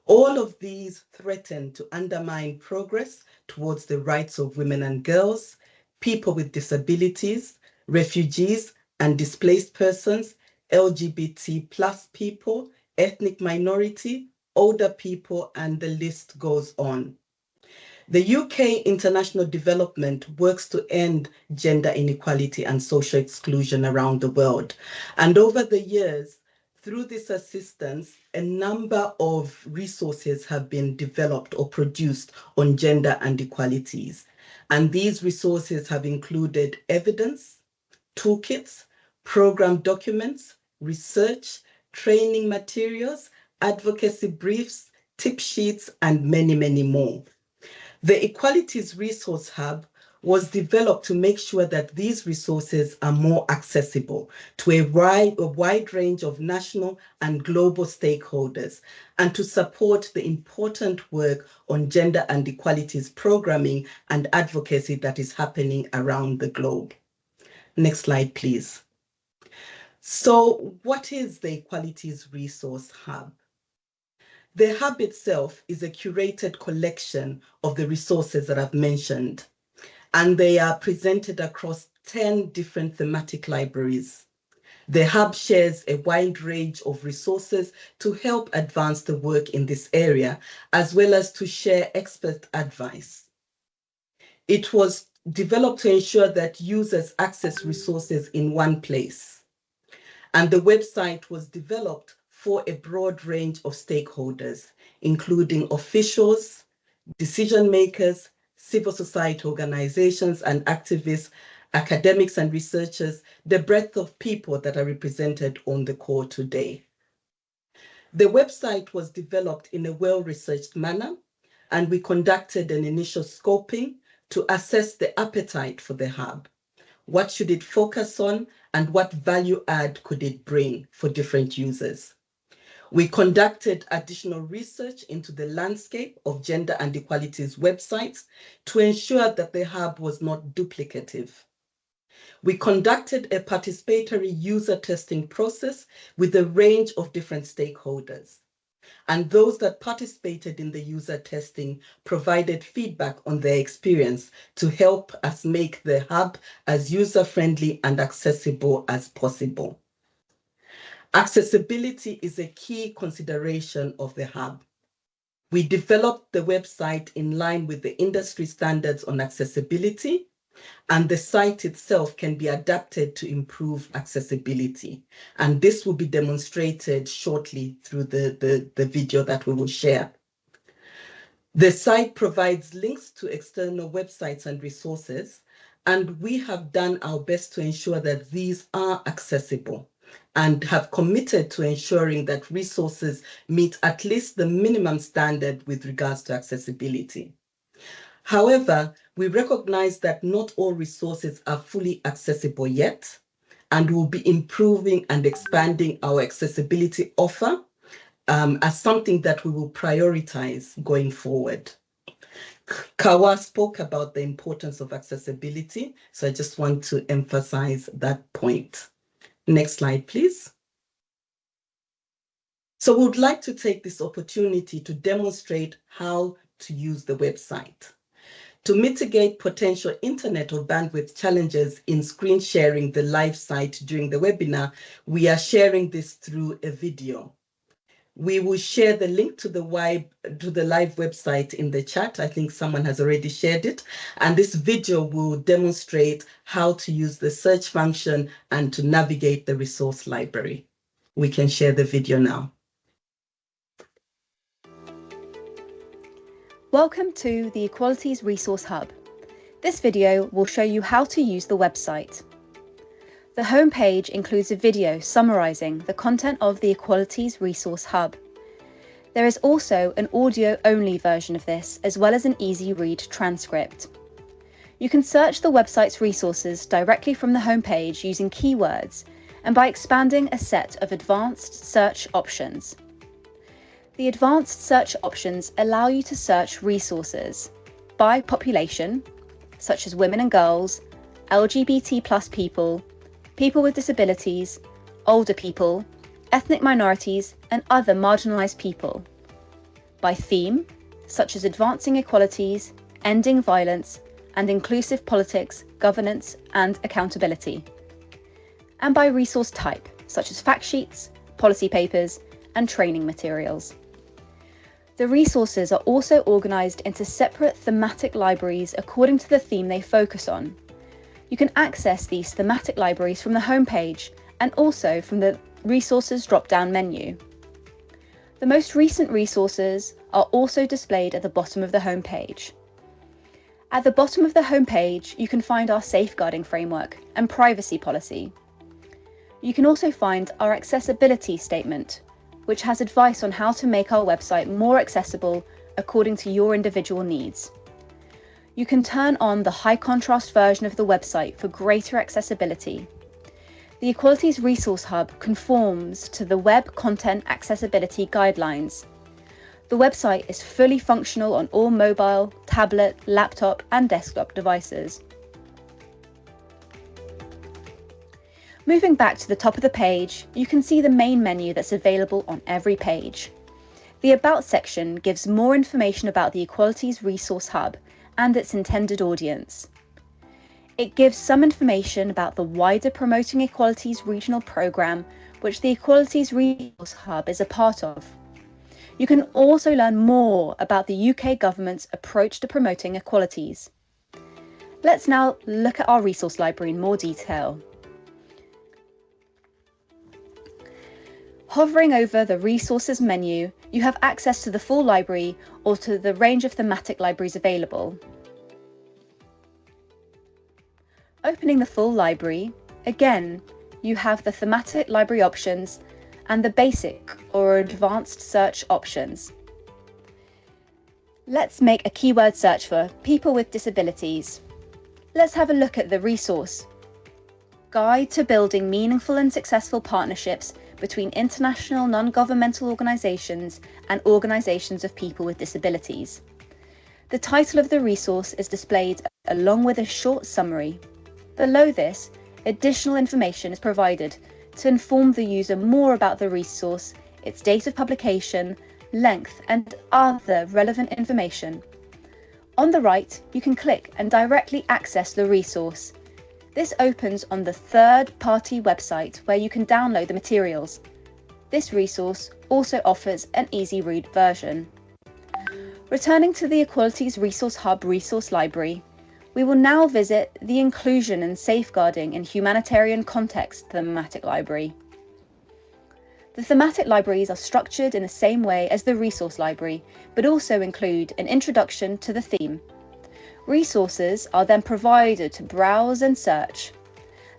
All of these threaten to undermine progress towards the rights of women and girls, people with disabilities, refugees and displaced persons, LGBT plus people, ethnic minority, older people, and the list goes on. The UK International Development works to end gender inequality and social exclusion around the world. And over the years, through this assistance, a number of resources have been developed or produced on gender and equalities. And these resources have included evidence, toolkits, program documents, research, training materials, advocacy briefs, tip sheets, and many, many more. The Equalities Resource Hub was developed to make sure that these resources are more accessible to a wide range of national and global stakeholders, and to support the important work on gender and equalities programming and advocacy that is happening around the globe. Next slide, please. So what is the Equalities Resource Hub? The hub itself is a curated collection of the resources that I've mentioned, and they are presented across 10 different thematic libraries. The hub shares a wide range of resources to help advance the work in this area, as well as to share expert advice. It was developed to ensure that users access resources in one place. And the website was developed for a broad range of stakeholders, including officials, decision makers, civil society organizations and activists, academics and researchers, the breadth of people that are represented on the call today. The website was developed in a well-researched manner, and we conducted an initial scoping to assess the appetite for the hub. What should it focus on, and what value add could it bring for different users? We conducted additional research into the landscape of gender and equalities websites to ensure that the hub was not duplicative. We conducted a participatory user testing process with a range of different stakeholders. And those that participated in the user testing provided feedback on their experience to help us make the hub as user-friendly and accessible as possible. Accessibility is a key consideration of the hub. We developed the website in line with the industry standards on accessibility, and the site itself can be adapted to improve accessibility. And this will be demonstrated shortly through the video that we will share. The site provides links to external websites and resources, and we have done our best to ensure that these are accessible. and have committed to ensuring that resources meet at least the minimum standard with regards to accessibility. However, we recognize that not all resources are fully accessible yet, and we'll be improving and expanding our accessibility offer as something that we will prioritize going forward. Kawa spoke about the importance of accessibility, so I just want to emphasize that point. Next slide, please. So we would like to take this opportunity to demonstrate how to use the website. To mitigate potential internet or bandwidth challenges in screen sharing the live site during the webinar, we are sharing this through a video. We will share the link to the live website in the chat. I think someone has already shared it. And this video will demonstrate how to use the search function and to navigate the resource library. We can share the video now. Welcome to the Equalities Resource Hub. This video will show you how to use the website. The homepage includes a video summarising the content of the Equalities Resource Hub. There is also an audio-only version of this, as well as an easy-read transcript. You can search the website's resources directly from the homepage using keywords and by expanding a set of advanced search options. The advanced search options allow you to search resources by population, such as women and girls, LGBT+ people, people with disabilities, older people, ethnic minorities, and other marginalised people. By theme, such as advancing equalities, ending violence, and inclusive politics, governance, and accountability. And by resource type, such as fact sheets, policy papers, and training materials. The resources are also organised into separate thematic libraries according to the theme they focus on. You can access these thematic libraries from the homepage and also from the Resources drop-down menu. The most recent resources are also displayed at the bottom of the homepage. At the bottom of the homepage, you can find our safeguarding framework and privacy policy. You can also find our accessibility statement, which has advice on how to make our website more accessible according to your individual needs. You can turn on the high contrast version of the website for greater accessibility. The Equalities Resource Hub conforms to the Web Content Accessibility Guidelines. The website is fully functional on all mobile, tablet, laptop, and desktop devices. Moving back to the top of the page, you can see the main menu that's available on every page. The About section gives more information about the Equalities Resource Hub and its intended audience. It gives some information about the wider Promoting Equalities regional programme, which the Equalities Resource Hub is a part of. You can also learn more about the UK government's approach to promoting equalities. Let's now look at our resource library in more detail. Hovering over the Resources menu, you have access to the full library or to the range of thematic libraries available. Opening the full library, again, you have the thematic library options and the basic or advanced search options. Let's make a keyword search for people with disabilities. Let's have a look at the resource. Guide to Building Meaningful and Successful Partnerships between international non-governmental organisations and organisations of people with disabilities. The title of the resource is displayed along with a short summary. Below this, additional information is provided to inform the user more about the resource, its date of publication, length, and other relevant information. On the right, you can click and directly access the resource. This opens on the third-party website where you can download the materials. This resource also offers an easy-read version. Returning to the Equalities Resource Hub resource library, we will now visit the Inclusion and Safeguarding in Humanitarian Context thematic library. The thematic libraries are structured in the same way as the resource library, but also include an introduction to the theme. Resources are then provided to browse and search.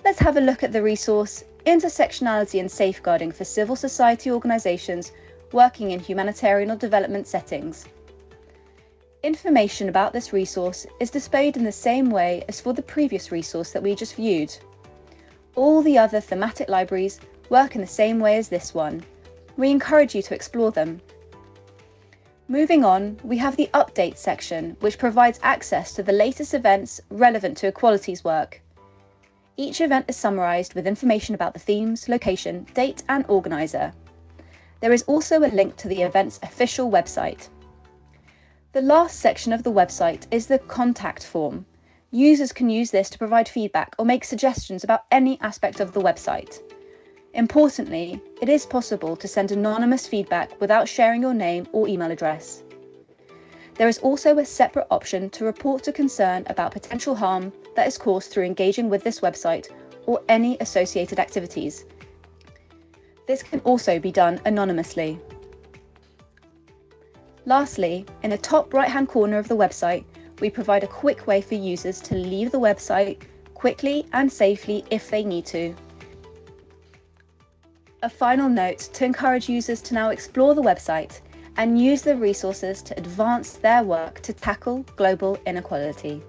Let's have a look at the resource intersectionality and safeguarding for civil society organisations working in humanitarian or development settings. Information about this resource is displayed in the same way as for the previous resource that we just viewed. All the other thematic libraries work in the same way as this one. We encourage you to explore them. Moving on, we have the Update section, which provides access to the latest events relevant to Equalities work. Each event is summarised with information about the themes, location, date and organiser. There is also a link to the event's official website. The last section of the website is the contact form. Users can use this to provide feedback or make suggestions about any aspect of the website. Importantly, it is possible to send anonymous feedback without sharing your name or email address. There is also a separate option to report a concern about potential harm that is caused through engaging with this website or any associated activities. This can also be done anonymously. Lastly, in the top right-hand corner of the website, we provide a quick way for users to leave the website quickly and safely if they need to. A final note to encourage users to now explore the website and use the resources to advance their work to tackle global inequality.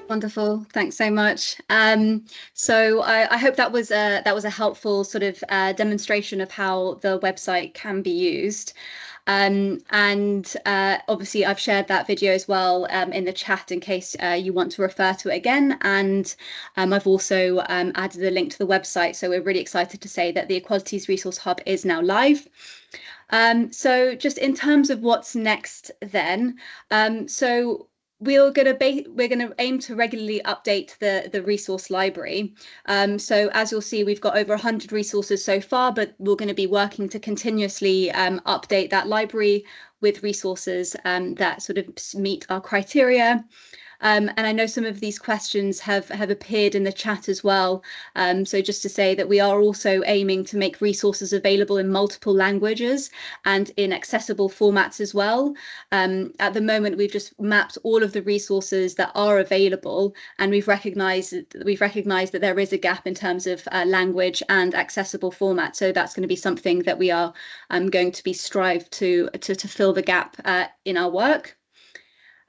Wonderful, thanks so much. So I hope that was a helpful sort of demonstration of how the website can be used. Obviously I've shared that video as well in the chat in case you want to refer to it again, and I've also added a link to the website, so we're really excited to say that the Equalities Resource Hub is now live. So just in terms of what's next then, so we're going to aim to regularly update the resource library. So as you'll see, we've got over 100 resources so far, but we're going to be working to continuously update that library with resources that sort of meet our criteria. And I know some of these questions have appeared in the chat as well. So just to say that we are also aiming to make resources available in multiple languages and in accessible formats as well. At the moment, we've just mapped all of the resources that are available, and we've recognized that there is a gap in terms of language and accessible format. So that's going to be something that we are going to be strive to fill the gap in our work.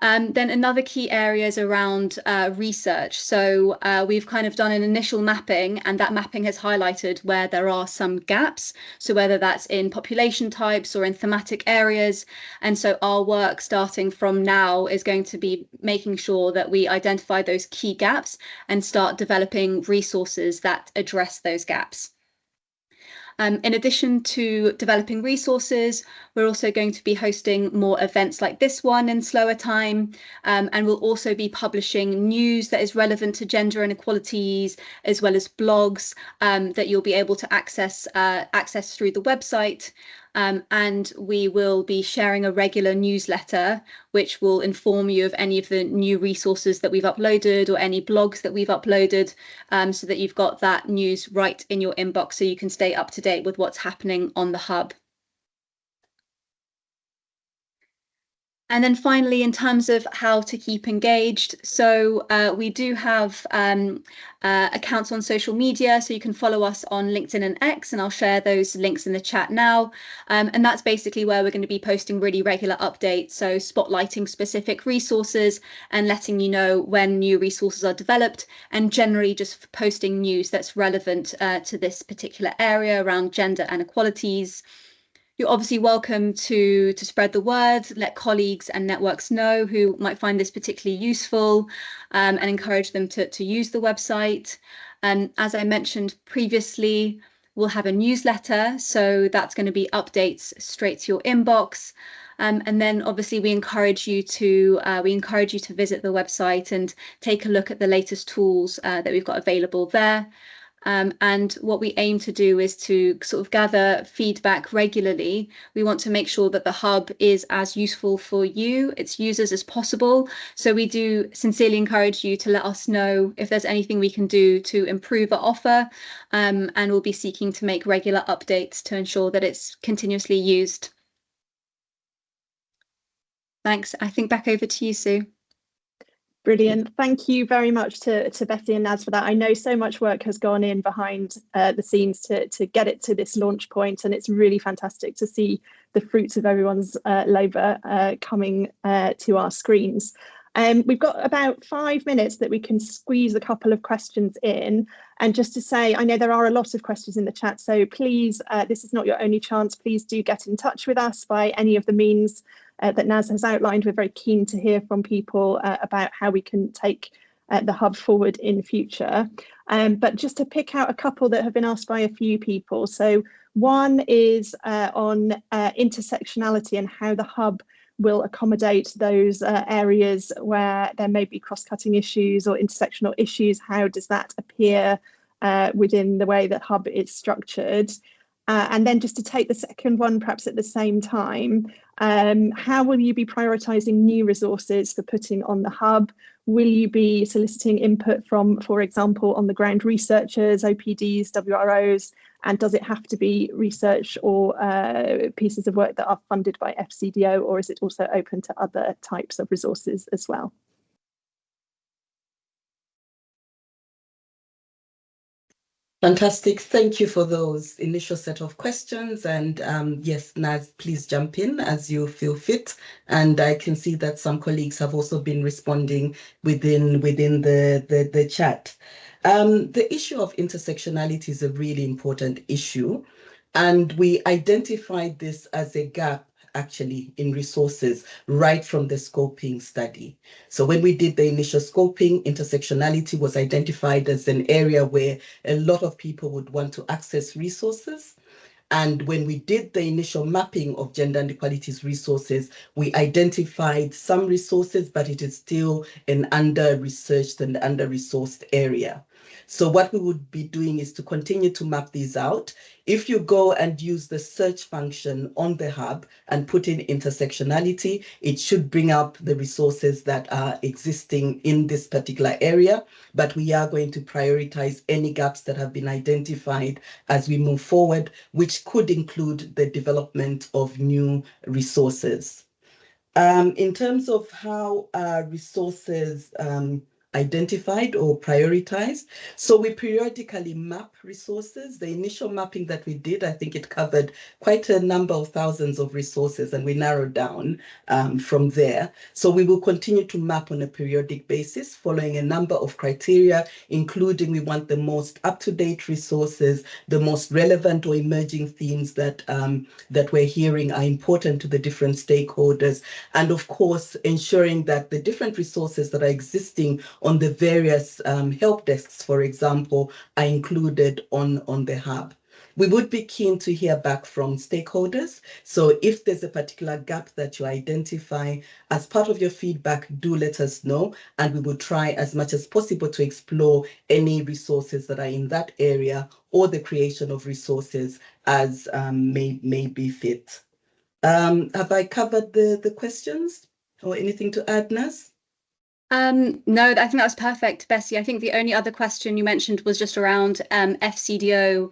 Then another key area is around research. So we've kind of done an initial mapping, and that mapping has highlighted where there are some gaps. So whether that's in population types or in thematic areas. And so our work starting from now is going to be making sure that we identify those key gaps and start developing resources that address those gaps. In addition to developing resources, we're also going to be hosting more events like this one in slower time, and we'll also be publishing news that is relevant to gender inequalities, as well as blogs that you'll be able to access through the website. And we will be sharing a regular newsletter, which will inform you of any of the new resources that we've uploaded or any blogs that we've uploaded, so that you've got that news right in your inbox so you can stay up to date with what's happening on the hub. And then finally, in terms of how to keep engaged, so we do have accounts on social media, so you can follow us on LinkedIn and X, and I'll share those links in the chat now. And that's basically where we're going to be posting really regular updates, so spotlighting specific resources and letting you know when new resources are developed, and generally just posting news that's relevant to this particular area around gender and equalities. You're obviously welcome to spread the word, let colleagues and networks know who might find this particularly useful, and encourage them to use the website. As I mentioned previously, we'll have a newsletter, so that's going to be updates straight to your inbox. And then obviously we encourage you to visit the website and take a look at the latest tools that we've got available there. And what we aim to do is to sort of gather feedback regularly. We want to make sure that the hub is as useful for you, its users, as possible. So we do sincerely encourage you to let us know if there's anything we can do to improve our offer. And we'll be seeking to make regular updates to ensure that it's continuously used. Thanks. I think back over to you, Sue. Brilliant. Thank you very much to Betty and Naz for that. I know so much work has gone in behind the scenes to get it to this launch point, and it's really fantastic to see the fruits of everyone's labour coming to our screens. We've got about 5 minutes that we can squeeze a couple of questions in. And just to say, I know there are a lot of questions in the chat, so please, this is not your only chance. Please do get in touch with us by any of the means that Naz has outlined. We're very keen to hear from people about how we can take the hub forward in future. But just to pick out a couple that have been asked by a few people. So one is on intersectionality and how the hub will accommodate those areas where there may be cross-cutting issues or intersectional issues. How does that appear within the way that hub is structured? And then just to take the second one, perhaps at the same time, how will you be prioritising new resources for putting on the hub? Will you be soliciting input from, for example, on the ground researchers, OPDs, WROs? And does it have to be research or pieces of work that are funded by FCDO, or is it also open to other types of resources as well? Fantastic. Thank you for those initial set of questions. And yes, Naz, please jump in as you feel fit. And I can see that some colleagues have also been responding within the chat. The issue of intersectionality is a really important issue. And we identified this as a gap actually in resources right from the scoping study. So when we did the initial scoping, intersectionality was identified as an area where a lot of people would want to access resources. And when we did the initial mapping of gender and equalities resources, we identified some resources, but it is still an under-researched and under-resourced area. So what we would be doing is to continue to map these out. If you go and use the search function on the hub and put in intersectionality, it should bring up the resources that are existing in this particular area. But we are going to prioritize any gaps that have been identified as we move forward, which could include the development of new resources. In terms of how resources identified or prioritized. So we periodically map resources. The initial mapping that we did, I think it covered quite a number of thousands of resources, and we narrowed down from there. So we will continue to map on a periodic basis following a number of criteria, including we want the most up-to-date resources, the most relevant or emerging themes that, that we're hearing are important to the different stakeholders, and of course, ensuring that the different resources that are existing on the various help desks, for example, are included on the hub. We would be keen to hear back from stakeholders. So if there's a particular gap that you identify, as part of your feedback, do let us know, and we will try as much as possible to explore any resources that are in that area or the creation of resources as may be fit. Have I covered the questions or anything to add, Naz? No, I think that was perfect, Bessie. I think the only other question you mentioned was just around FCDO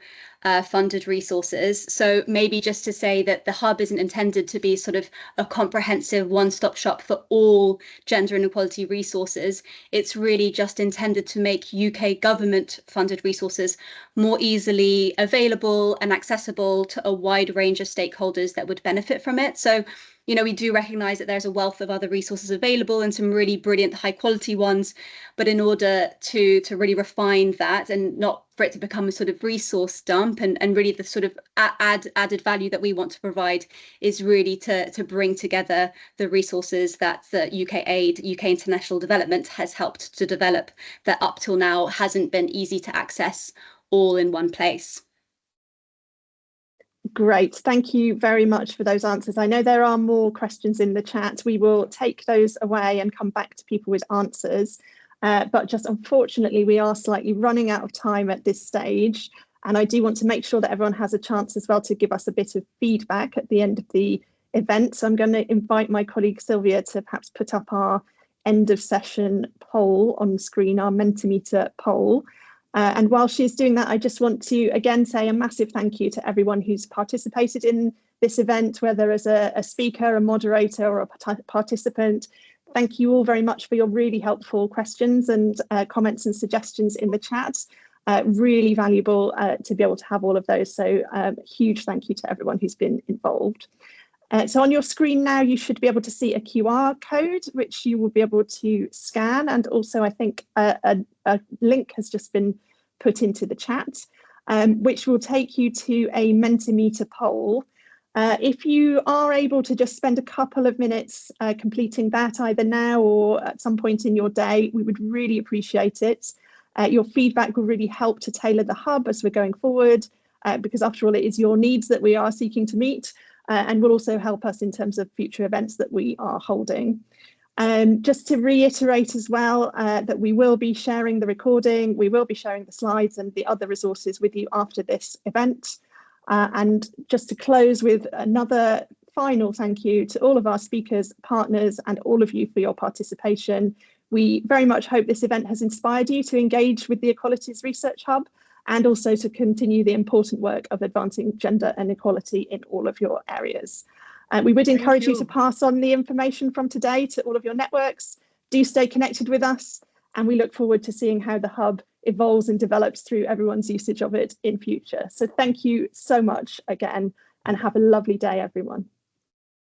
funded resources. So maybe just to say that the hub isn't intended to be sort of a comprehensive one-stop shop for all gender and equality resources. It's really just intended to make UK government funded resources more easily available and accessible to a wide range of stakeholders that would benefit from it. So, you know, we do recognise that there's a wealth of other resources available and some really brilliant high quality ones. But in order to really refine that and not for it to become a sort of resource dump and really the sort of added value that we want to provide is really to bring together the resources that the UK Aid, UK International Development has helped to develop that up till now hasn't been easy to access all in one place. Great, thank you very much for those answers. I know there are more questions in the chat. We will take those away and come back to people with answers. but just unfortunately, we are slightly running out of time at this stage. And I do want to make sure that everyone has a chance as well to give us a bit of feedback at the end of the event. So I'm going to invite my colleague Sylvia to perhaps put up our end of session poll on screen, our Mentimeter poll. And while she's doing that, I just want to again say a massive thank you to everyone who's participated in this event, whether as a speaker, a moderator, or a participant. Thank you all very much for your really helpful questions and comments and suggestions in the chat. Really valuable to be able to have all of those. So huge thank you to everyone who's been involved. So on your screen now, you should be able to see a QR code, which you will be able to scan. And also, I think a link has just been put into the chat, which will take you to a Mentimeter poll. If you are able to just spend a couple of minutes completing that either now or at some point in your day, we would really appreciate it. Your feedback will really help to tailor the hub as we're going forward, because after all, it is your needs that we are seeking to meet. And will also help us in terms of future events that we are holding. Just to reiterate as well that we will be sharing the recording, we will be sharing the slides and the other resources with you after this event. And just to close with another final thank you to all of our speakers, partners, and all of you for your participation. We very much hope this event has inspired you to engage with the Equalities Research Hub, and also to continue the important work of advancing gender and equality in all of your areas. We would encourage you to pass on the information from today to all of your networks. Do stay connected with us, and we look forward to seeing how the hub evolves and develops through everyone's usage of it in future. So thank you so much again, and have a lovely day, everyone.